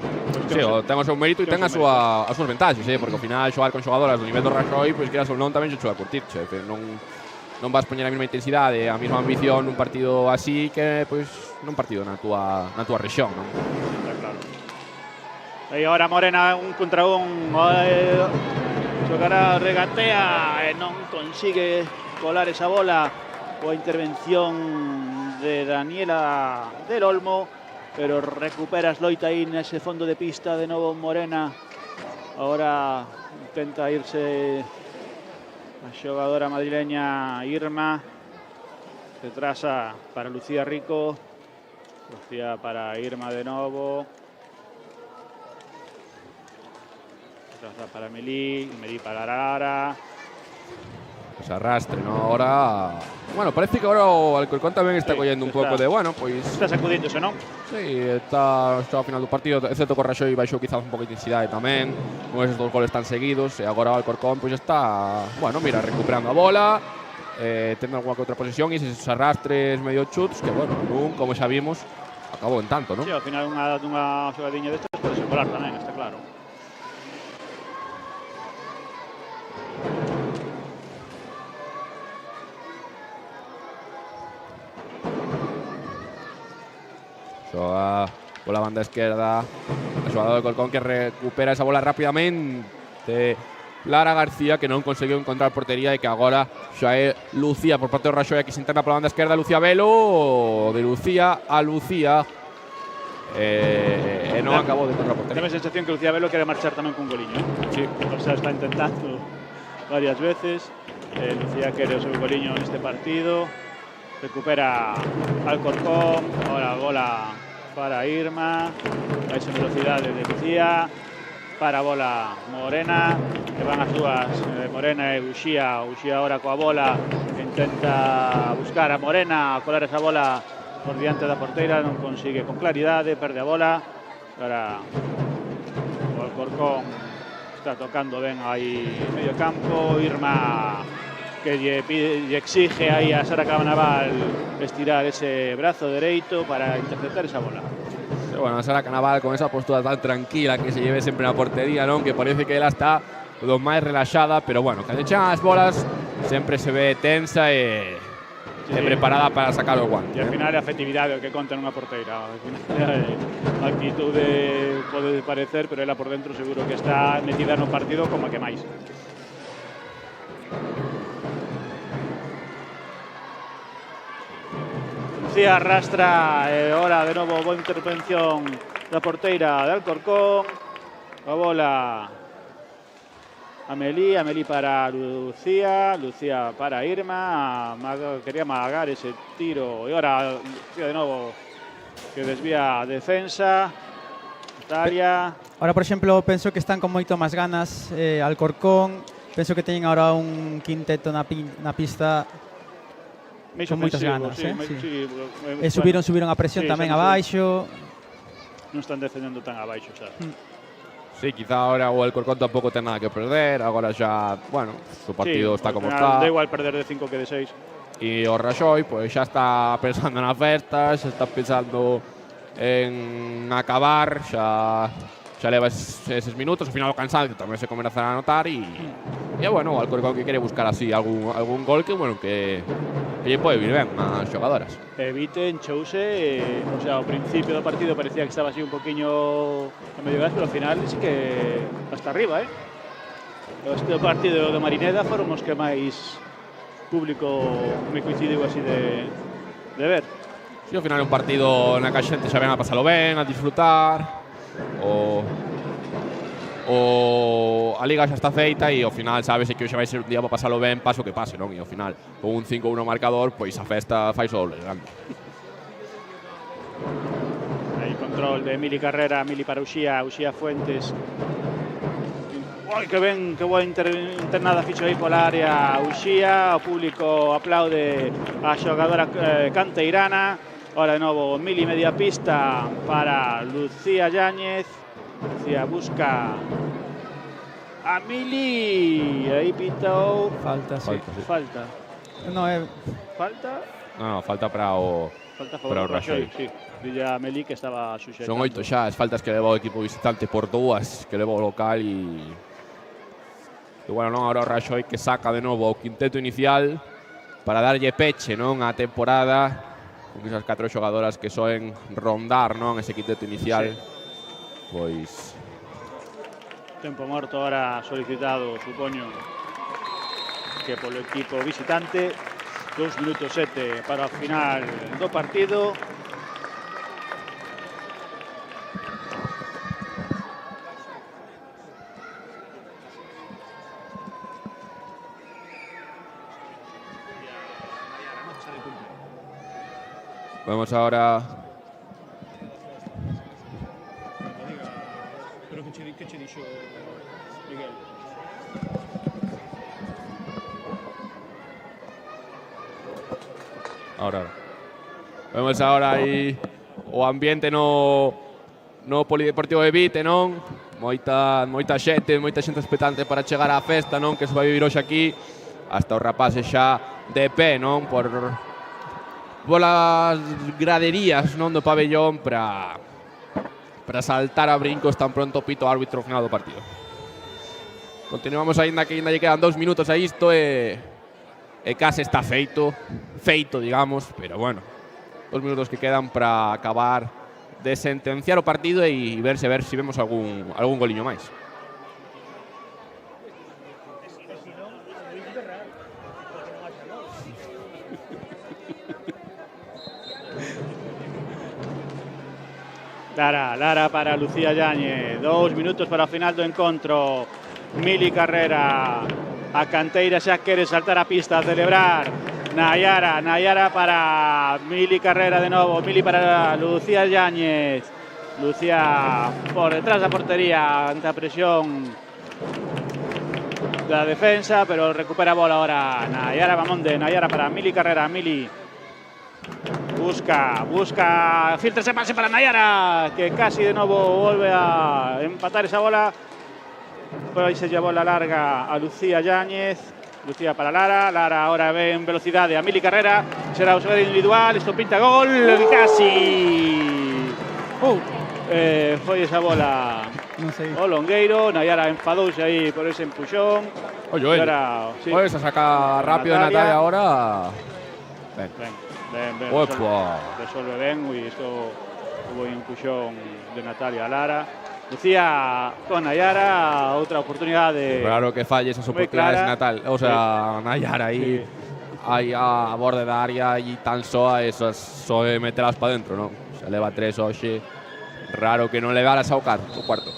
Speaker 2: Sí, ten o seu mérito e ten as súas vantaxes, porque ao final xogar con xogadoras do nivel do Raxoi, pois queras ou non tamén se xoga a curtirche, non vas poñer a mesma intensidade, a mesma ambición nun partido así que, pois, nun partido na túa rexión, non?
Speaker 3: Está claro. E agora Morena un contra un, xogará regatea e non consigue colar esa bola. Coa intervención de Daniela del Olmo, pero recupera as loita aí nese fondo de pista de novo Morena. Ahora intenta irse a xogadora madrileña Irma. Retrasa para Lucía Rico. Lucía para Irma de novo. Retrasa para Melí para Lara.
Speaker 2: Se arrastre, ¿no? Ahora... Bueno, parece que ahora o Alcorcón tamén está collendo un pouco de... Bueno, pois...
Speaker 3: Está sacudíndose, non?
Speaker 2: Sí, está ao final do partido, excepto que o Raxoi baixou quizás un pouco de intensidade tamén, con esos 2 goles tan seguidos, e agora o Alcorcón pois está, bueno, mira, recuperando a bola, tendo alguna que outra posesión, e eses arrastres medio chuts, que, bueno, como xa vimos, acabou en tanto, non?
Speaker 3: Sí, ao final dunha xogadiña destas pode ser volar tamén, está claro.
Speaker 2: Xoga pola banda esquerda o xogador do Corcón que recupera esa bola rapidamente. Lara García que non conseguiu encontrar portería e que agora xa é Lucía por parte do Raxoi que se interna pola banda esquerda. Lucía Velo, de Lucía a Lucía e non acabou de encontrar portería.
Speaker 3: Teme a sensación que Lucía Velo quere marchar tamén cun goliño,
Speaker 2: Sí.
Speaker 3: O sea, está intentando varias veces. Lucía quere o seu goliño neste partido. Recupera Alcorcón, ahora bola para Irma, máis en velocidade de Lucía, para a bola Morena, que van as dúas, Morena e Uxía. Uxía ahora coa bola, intenta buscar a Morena, a colar esa bola por diante da porteira, non consigue con claridade, perde a bola. Ahora o Alcorcón está tocando ben aí medio campo, Irma que lle exige aí a Sara Canaval estirar ese brazo dereito para interceptar esa bola.
Speaker 2: Pero bueno, Sara Canaval con esa postura tan tranquila que se lleve sempre na portería, non? Que parece que ela está do máis relaxada, pero bueno, cando echan as bolas sempre se ve tensa e preparada para sacar o guante.
Speaker 3: E ao final é a efectividade o que conta nunha porteira. Ao final a actitude pode parecer, pero ela por dentro seguro que está metida no partido como a que máis. Lucía arrastra e ahora de novo boa intervención da porteira de Alcorcón. A bola Amelí para Lucía, Lucía para Irma, quería amagar ese tiro e ahora Lucía de novo que desvía a defensa. Italia.
Speaker 1: Ahora, por exemplo, penso que están con moito máis ganas Alcorcón. Penso que teñen ahora un quinteto na pista con moitas ganas, sí. E subiron a presión tamén abaixo.
Speaker 3: Non están defendendo tan abaixo xa.
Speaker 2: Sí, quizá ahora o Alcorcón tampouco ten nada que perder. Agora xa, bueno, su partido está como está.
Speaker 3: Da igual perder de 5 que de 6.
Speaker 2: E o Raxoi, pois xa está pensando na festa, xa está pensando en acabar, xa leva eses minutos, ao final o cansancio tamén se comenzará a notar e bueno, o Alcorcón que quere buscar así algún gol que, bueno, que lle pode vir ben ás xogadoras.
Speaker 3: Evite enchouse, o sea, ao principio do partido parecía que estaba así un poquinho a medio gas, pero ao final sí que hasta arriba, Este partido do Marineda foron os que máis público me coincidiu así de ver.
Speaker 2: Sí, ao final é un partido na que a xente xa ven a pasalo ben, a disfrutar. A Liga xa está feita e ao final sabese que hoxe vai ser un día para pasalo ben, paso que pase, non? E ao final, con un 5-1 marcador, pois a festa fai só grande.
Speaker 3: Aí control de Mili Carrera, Mili para Uxía Fuentes. Oi, que ben, que boa internada fixo aí pola área Uxía. O público aplaude a xogadora canteirana. Ahora de novo Mili media pista para Lucía Yáñez. Lucía busca a Mili. Aí pitou.
Speaker 1: Falta, sí.
Speaker 3: Falta.
Speaker 1: No,
Speaker 3: Falta?
Speaker 2: No, falta para o Raxoi.
Speaker 3: Sí, dilla Meli que estaba suxeitando.
Speaker 2: Son 8 xa as faltas que leva o equipo visitante por 2 que leva o local e bueno, non, agora o Raxoi que saca de novo o quinteto inicial para darlle peche, non, a temporada con esas 4 xogadoras que soen rondar, non, ese quinteto inicial. Sí. Pois
Speaker 3: tempo morto ahora solicitado, supoño, que polo equipo visitante. 2 minutos 7 para o final do partido.
Speaker 2: vamos ahora.
Speaker 3: Pero que che dixo Miguel?
Speaker 2: Ahora. Vemos ahora aí o ambiente no Polideportivo de Vite, non? Moita xente expectante para chegar á festa, non? Que se vai vivir hoxe aquí. Hasta os rapaces xa de pé, non? Por polas graderías non do pabellón para saltar a brincos tan pronto o pito árbitro ao final do partido. Continuamos aínda que lle quedan 2 minutos a isto e case está feito, digamos, pero bueno, 2 minutos que quedan para acabar de sentenciar o partido e ver se vemos algún goliño máis.
Speaker 3: Lara para Lucía Yáñez, 2 minutos para o final do encontro. Mili Carrera, a canteira xa quere saltar a pista a celebrar. Nayara para Mili Carrera de novo, Mili para Lucía Yáñez. Lucía por detrás da portería ante a presión da defensa, pero recupera a bola ahora Nayara Bamonde. Nayara para Mili Carrera, Mili busca, filtra ese pase para Nayara, que casi de novo volve a empatar esa bola. Por aí se lle a bola larga a Lucía Yáñez. Lucía para Lara ahora ve en velocidade a Mili Carrera, será o xogador individual, isto pinta gol, casi. Foi esa bola o Longueiro, Nayara enfadouse aí por ese empuxón.
Speaker 2: Oye,
Speaker 3: sí.
Speaker 2: Se saca rápido Natalia ahora.
Speaker 3: Ben, resolve ben, isto hubo un empuxón de Natalia a Lara. Lucía con Nayara, outra oportunidade.
Speaker 2: Claro que falle esas oportunidades Nayara aí,
Speaker 3: sí.
Speaker 2: Aí a borde da área e tan soa esas só metelas para dentro, non? Se leva 3 hoxe, raro que non levaras ao cuarto.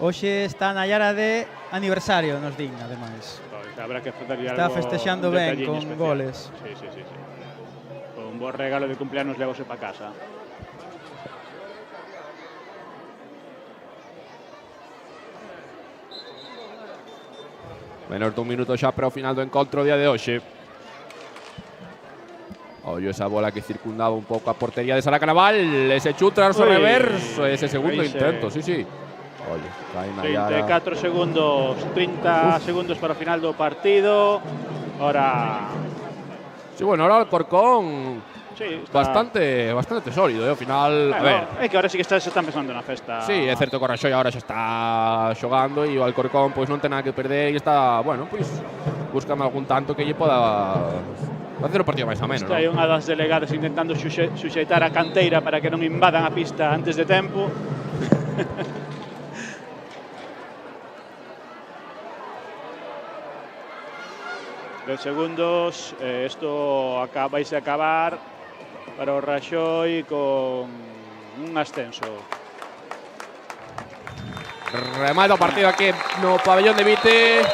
Speaker 1: Hoxe está Nayara de aniversario, nos din, ademais.
Speaker 3: Habrá que
Speaker 1: está festexando ben con
Speaker 3: especial.
Speaker 1: goles.
Speaker 3: Sí. Un bo regalo de cumpleanos levose para casa.
Speaker 2: Menos dun minuto xa para o final do encontro día de hoxe. Ollo esa bola que circundaba un pouco a portería de Sara Canaval. Ese chute ao reverso, ese segundo intento, sí. Ollo, cae Nayara.
Speaker 3: 34 segundos, 30 segundos para o final do partido. Ahora...
Speaker 2: Sí, bueno, ahora o Alcorcón bastante sólido, ao final, a ver.
Speaker 3: É que ahora sí que se están pensando na festa.
Speaker 2: Sí, é certo que o Raxoi agora xa está xogando e o Alcorcón pois non ten nada que perder e está, bueno, pois búscame algún tanto que lle poda facer o partido máis ameno,
Speaker 3: Hai unha das delegadas intentando suxeitar a canteira para que non invadan a pista antes de tempo. 10 segundos, isto vais a acabar para o Raxoi con un ascenso.
Speaker 2: Remata o partido aquí no pabellón de Vite.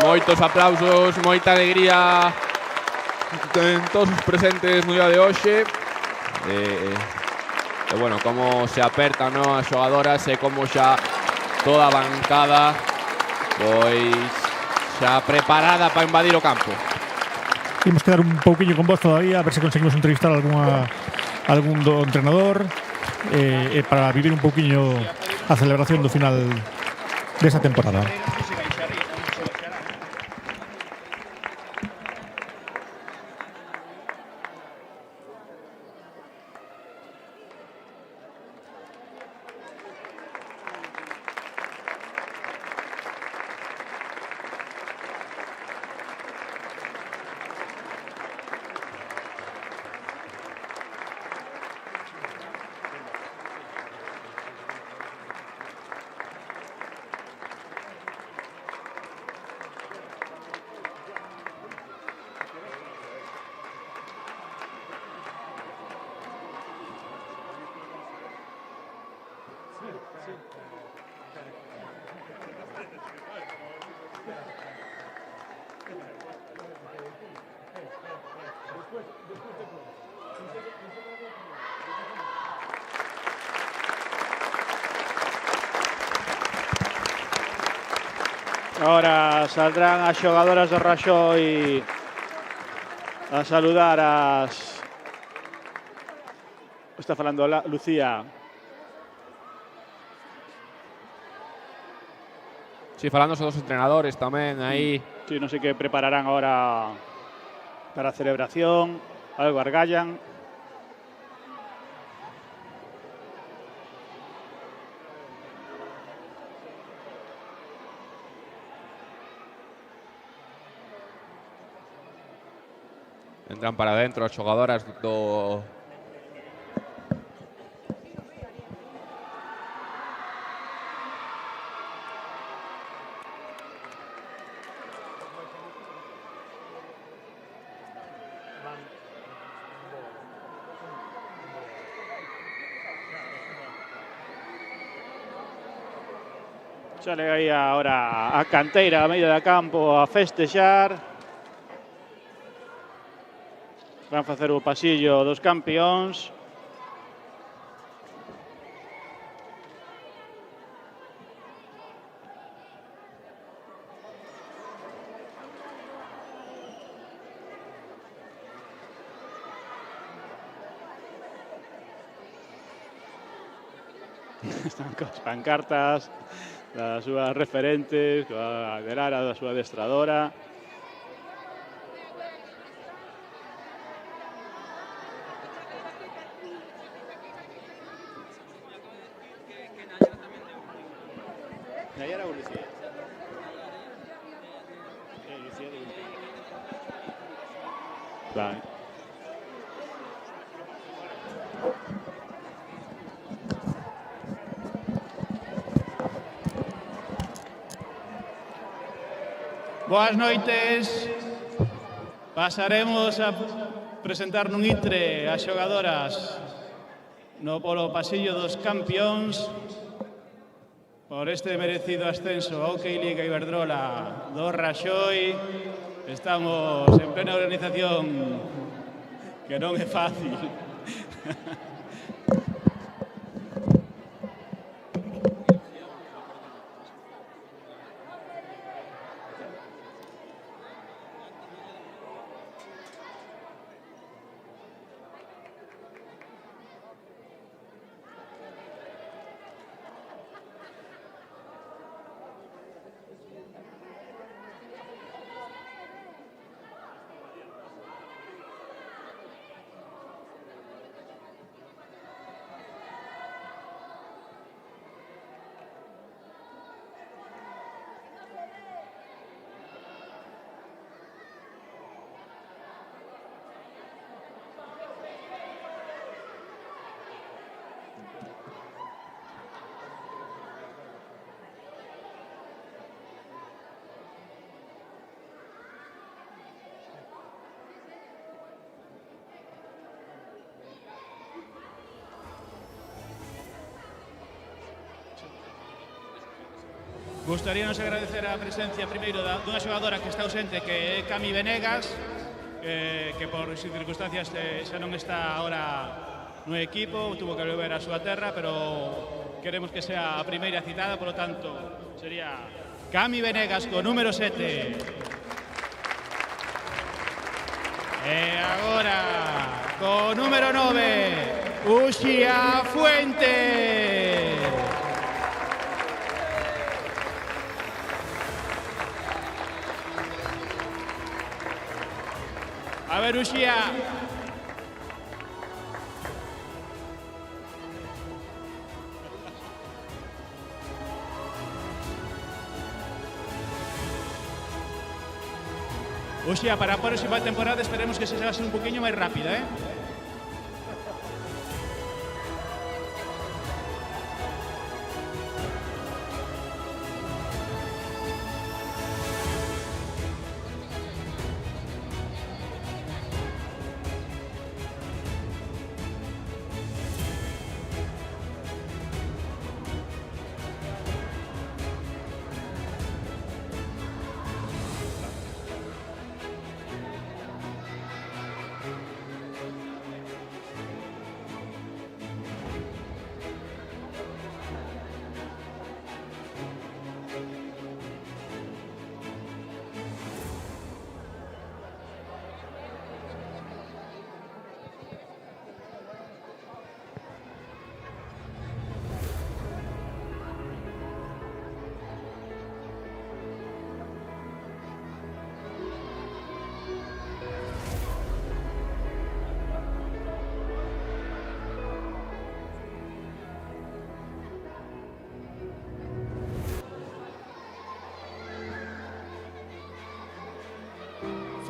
Speaker 2: Moitos aplausos, moita alegría en todos os presentes no día de hoxe. E bueno, como se apertan as xogadoras e como xa toda a bancada pois xa preparada para invadir o campo.
Speaker 5: Temos que dar un pouquiño con voz todavía, a ver se conseguimos entrevistar algún do entrenador para vivir un pouquiño a celebración do final desa temporada.
Speaker 3: Ahora saldrán as xogadoras do Raxoi a saludar as... Está falando Lucía.
Speaker 2: Sí, falando dos entrenadores tamén aí.
Speaker 3: Sí, non sei que prepararán ahora para a celebración. algo argallan.
Speaker 2: Entran para adentro as xogadoras do
Speaker 3: Sale aí agora a canteira a medio da campo a festexar. Van facer o pasillo dos campións. Están coas pancartas das súas referentes, coa Gerara da súa adestradora. Nayara ou Lucía? Lucía de Lucía. Vale.
Speaker 4: Boas noites. Pasaremos a presentar nun itre as xogadoras no polo pasillo dos campións por este merecido ascenso ao Hockey Liga Iberdrola do Raxoi. Estamos en plena organización, que non é fácil. Gustaríanos agradecer a presencia primeiro dunha xogadora que está ausente, que é Cami Venegas, que por circunstancias xa non está ahora no equipo, tuvo que volver a súa terra, pero queremos que sea a primeira citada, por lo tanto, sería Cami Venegas co número 7. E agora, co número 9, Uxía Fuente. A ver, Uxía. Uxía, para a próxima temporada esperemos que se sea un poquinho máis rápida, ¿eh?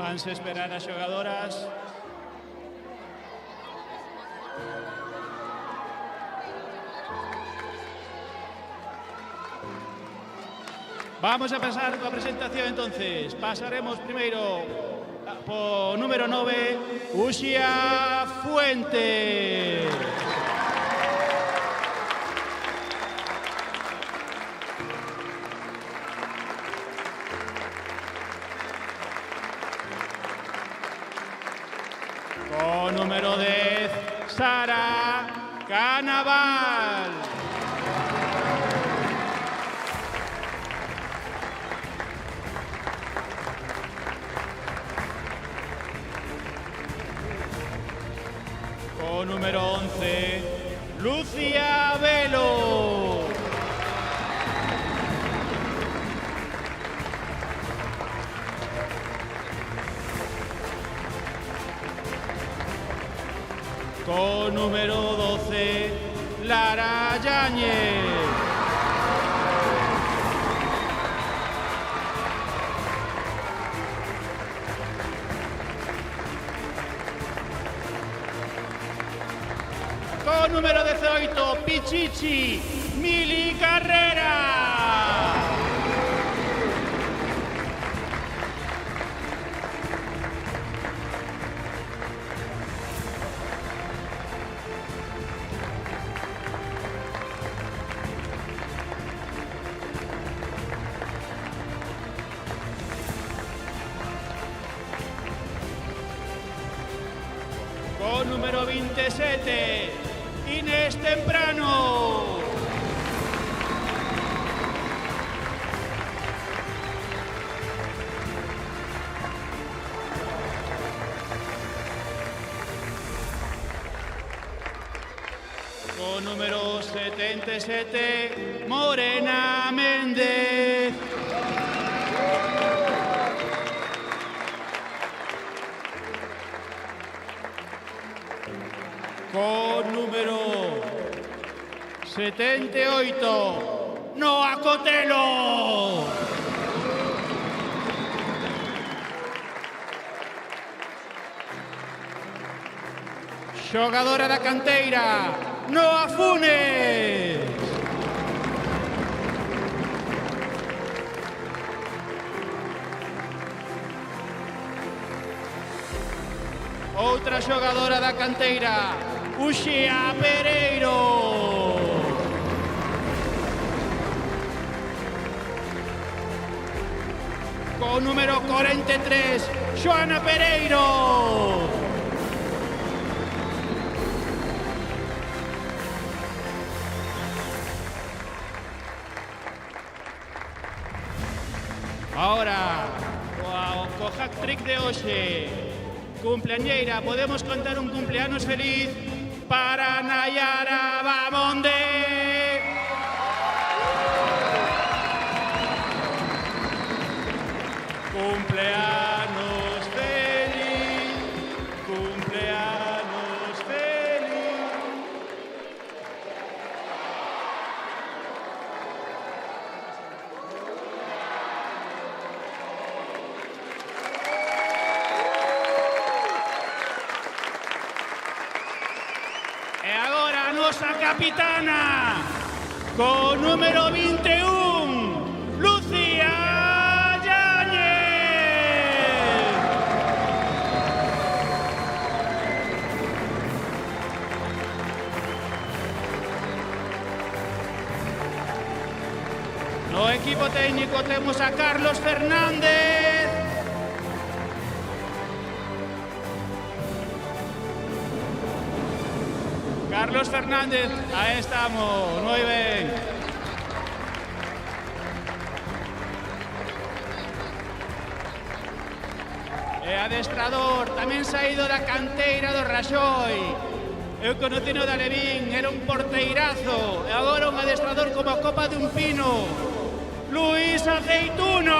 Speaker 4: Fanse esperar as xogadoras. Vamos a pasar coa presentación entonces. Pasaremos primeiro po número 9, Uxía Fuente. Co número 10, Sara Canaval. Co número 11, Lucía Velo. Con número 12, Lara Yáñez. Con número 18, Pichichi, Mili Carrera. Con número 27, Inés Temprano. Con número 77, Morena Méndez. Con número 78, Noa Cotelo. Xogadora da canteira, Noa Funes. Outra xogadora da canteira, Uxía Pereiro. Con número 43, Xoana Pereiro. Ahora, co hat-trick de hoxe, cumpleañeira, podemos contar un cumpleanos feliz para Nayara Bamonde. Cumpleanos feliz, cumpleanos feliz. E agora a nosa capitana, con número 21, Lucía Yáñez. No equipo técnico temos a Carlos Fernández. Carlos Fernández, ahí estamos, muy bien. E adestrador, tamén saído da canteira do Raxoi. Eu conocino da Levín, era un porteirazo, e agora un adestrador como a copa de un pino. Luis Aceituno.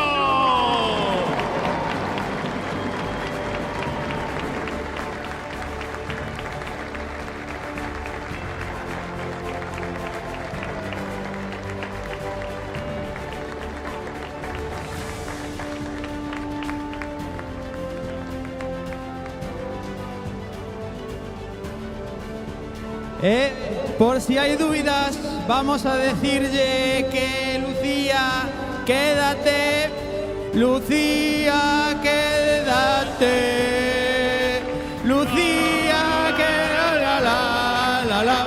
Speaker 1: Por si hay dudas, vamos a decirle que Lucía, quédate. Lucía, quédate. Lucía, que la la la la la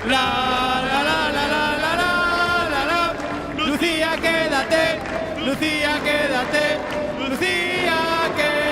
Speaker 1: la la la la la la la. Lucía, quédate. Lucía, quédate. Lucía, quédate.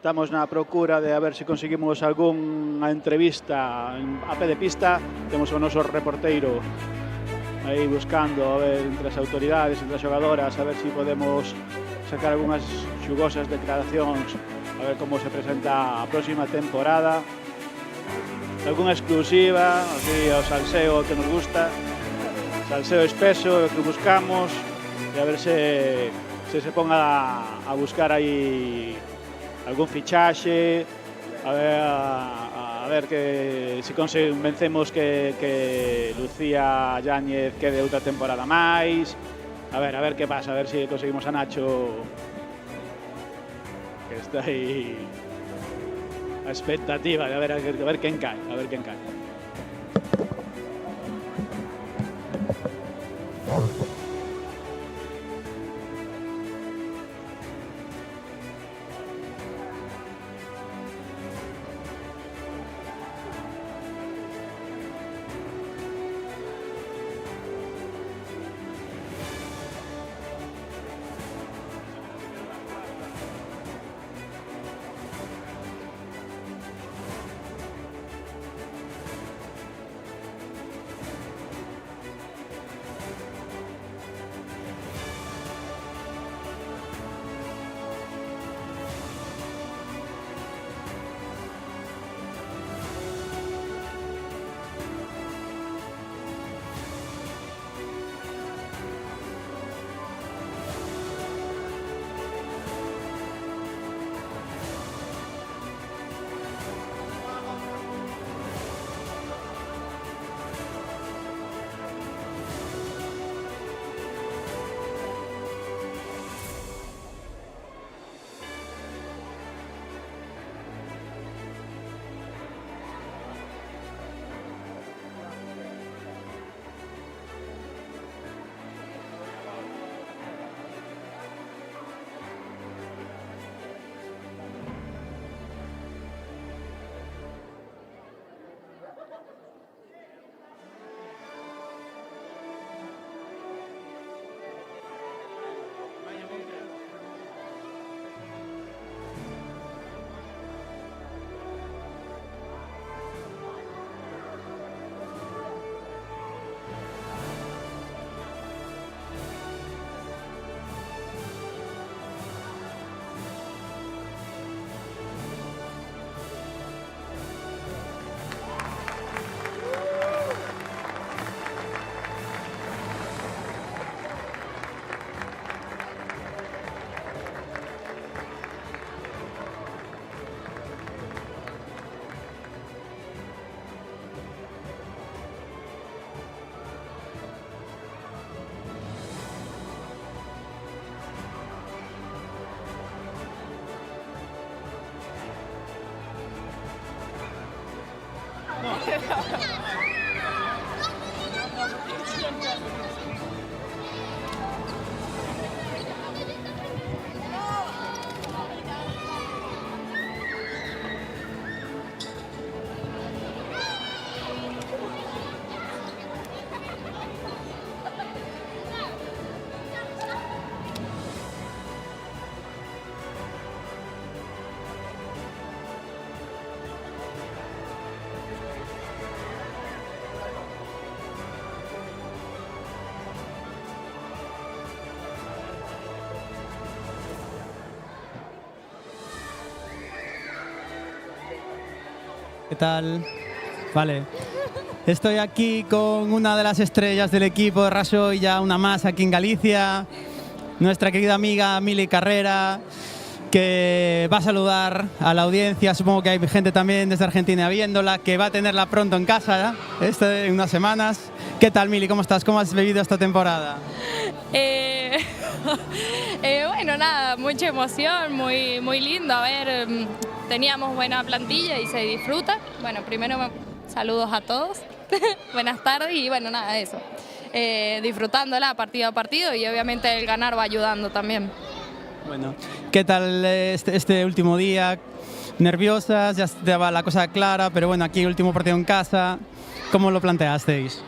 Speaker 3: estamos na procura de a ver se conseguimos algunha entrevista a pé de pista. Temos o noso reporteiro aí buscando a ver entre as autoridades, entre as xogadoras, a ver se podemos sacar algunhas xugosas declaracións, a ver como se presenta a próxima temporada, algunha exclusiva, así o salseo que nos gusta, salseo espeso que buscamos, e a ver se ponga a buscar aí algún fichaxe, a ver que se convencemos que Lucía Yáñez quede outra temporada máis. A ver que pasa, a ver se conseguimos a Nacho, que está aí a expectativa de a ver quen cae, a ver quen cae.
Speaker 1: ¿Qué tal? Vale. Estoy aquí con una de las estrellas del equipo de Raxoi, ya una más aquí en Galicia, nuestra querida amiga Mili Carrera, que va a saludar a la audiencia. Supongo que hay gente también desde Argentina viéndola, que va a tenerla pronto en casa, en unas semanas. ¿Qué tal, Mili? ¿Cómo estás? ¿Cómo has vivido esta temporada?
Speaker 6: Bueno, nada, mucha emoción, muy lindo. A ver, teníamos buena plantilla y se disfruta. Bueno, primero saludos a todos, buenas tardes y bueno, nada, eso. Disfrutándola partido a partido y obviamente el ganar va ayudando también.
Speaker 1: Bueno, ¿qué tal este último día? ¿Nerviosas? Ya estaba la cosa clara, pero bueno, aquí último partido en casa. ¿Cómo lo planteasteis?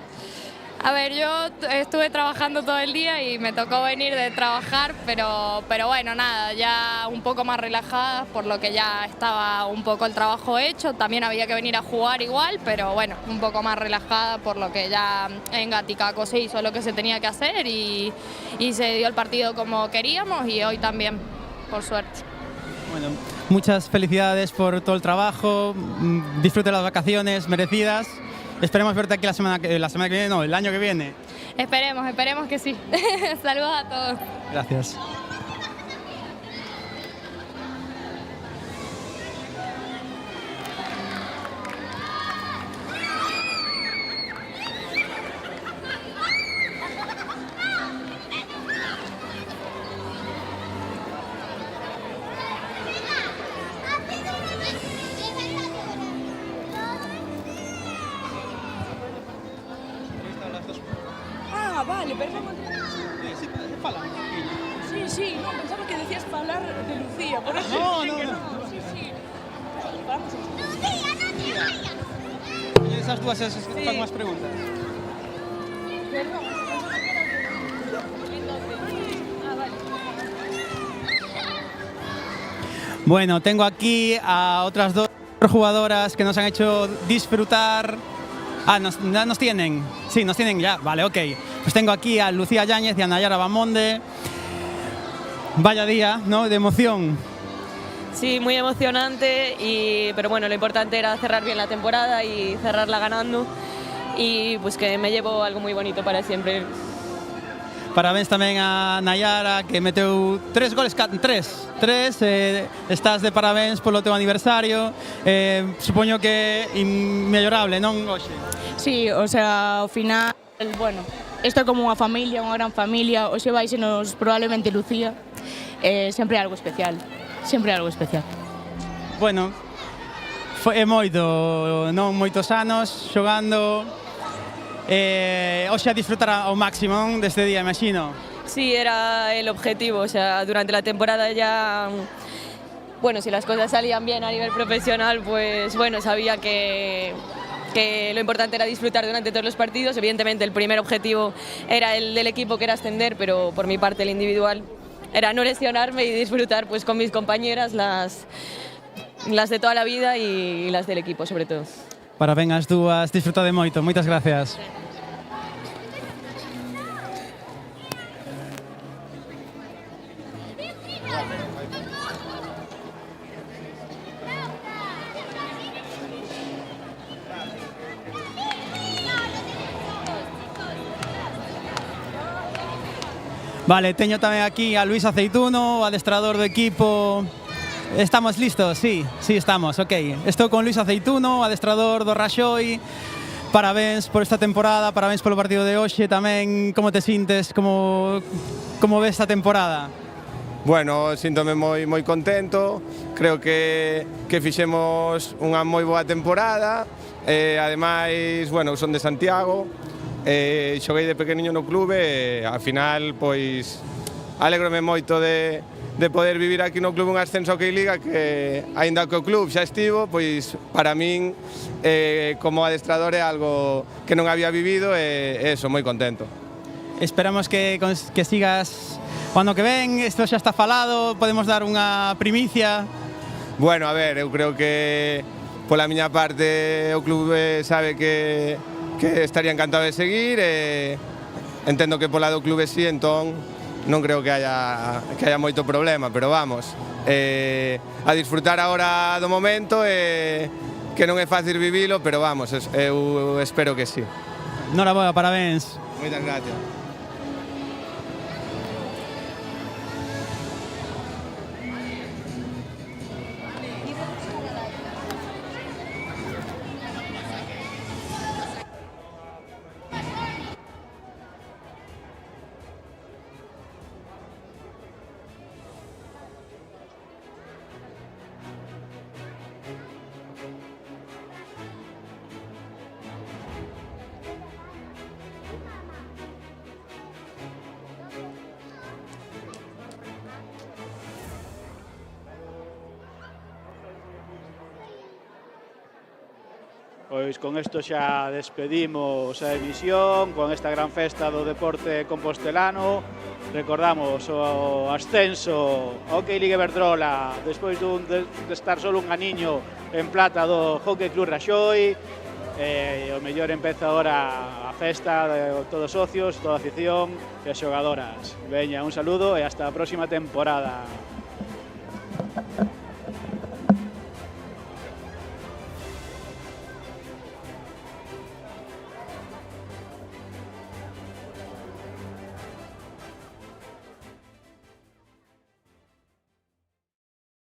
Speaker 6: A ver, yo estuve trabajando todo el día y me tocó venir de trabajar, pero bueno, nada, ya un poco más relajada, por lo que ya estaba un poco el trabajo hecho. También había que venir a jugar igual, pero bueno, un poco más relajada, por lo que ya en Gaticaco se hizo lo que se tenía que hacer y se dio el partido como queríamos, y hoy también, por suerte.
Speaker 1: Bueno, muchas felicidades por todo el trabajo, disfrute las vacaciones merecidas. Esperemos verte aquí la semana que viene, no, el año que viene.
Speaker 6: Esperemos que sí. Saludos a todos.
Speaker 1: Gracias.
Speaker 7: Ah, vale, pensaba... Sí, no, pensaba que decías falar de Lucía, por eso
Speaker 1: No,
Speaker 7: sí
Speaker 1: no,
Speaker 7: que
Speaker 1: no.
Speaker 7: Sí. Vamos a...
Speaker 1: Esas dúas fan máis preguntas.
Speaker 7: Perdón, pensaba que era de... Ah, vale.
Speaker 1: Bueno, tengo aquí a otras dos jugadoras que nos han hecho disfrutar. Ah, nos tienen. Sí, nos tienen ya. Vale, ok. Pues tengo aquí a Lucía Yáñez y a Nayara Bamonde. Vaya día, ¿no? De emoción.
Speaker 8: Sí, muy emocionante, pero bueno, lo importante era cerrar bien la temporada y cerrarla ganando, y pues que me llevo algo muy bonito para siempre.
Speaker 1: Parabéns tamén a Nayara, que meteu 3 goles, estás de parabéns polo teu aniversario. Supoño que inmellorable, non, hoxe?
Speaker 9: Sí, o sea, ao final, bueno, isto é como unha familia, unha gran familia, hoxe váisenos probablemente Lucía, sempre algo especial,
Speaker 1: Bueno, foi moito, non moitos anos xogando, hoxe a disfrutar ao máximo, non, deste día, imagino.
Speaker 8: Sí, era el objetivo, o sea, durante la temporada ya, bueno, si las cosas salían bien a nivel profesional, pues bueno, sabía que lo importante era disfrutar durante todos los partidos. Evidentemente el primer objetivo era el del equipo, que era ascender, pero por mi parte el individual era no lesionarme y disfrutar pues con mis compañeras, las de toda la vida y las del equipo sobre todo.
Speaker 1: Parabéns as dúas, disfrutade moito, moitas gracias. Vale, teño tamén aquí a Luis Aceituno, o adestrador do equipo. Estamos listos? Sí, estamos, ok. Estou con Luis Aceituno, adestrador do Raxoi. Parabéns por esta temporada, parabéns polo partido de hoxe tamén. Como te sintes, como ves esta temporada?
Speaker 10: Bueno, síntome moi contento, creo que fixemos unha moi boa temporada, ademais, bueno, son de Santiago, xoguei de pequeniño no clube e, ao final, pois, alégrome moito de poder vivir aquí no clube un ascenso a Hockey Liga que, aínda que o club xa estivo, pois, para min, como adestrador é algo que non había vivido e eso, moi contento.
Speaker 1: Esperamos que sigas o ano que ven, isto xa está falado, podemos dar unha primicia.
Speaker 10: Bueno, a ver, eu creo que pola miña parte o clube sabe que estaría encantado de seguir e entendo que pola do clube sí, entón non creo que haya moito problema, pero vamos, a disfrutar agora do momento que non é fácil vivilo, pero vamos, eu espero que sí.
Speaker 1: Noraboa, parabéns.
Speaker 10: Moitas gracias.
Speaker 3: Pois con isto xa despedimos a emisión con esta gran festa do deporte compostelano. Recordamos o ascenso ao Hockey Liga Iberdrola despois de estar solo un aniño en plata do Hockey Club Raxoi. O mellor empeza agora a festa de todos os socios, toda a afición e as xogadoras. Veña, un saludo e hasta a próxima temporada.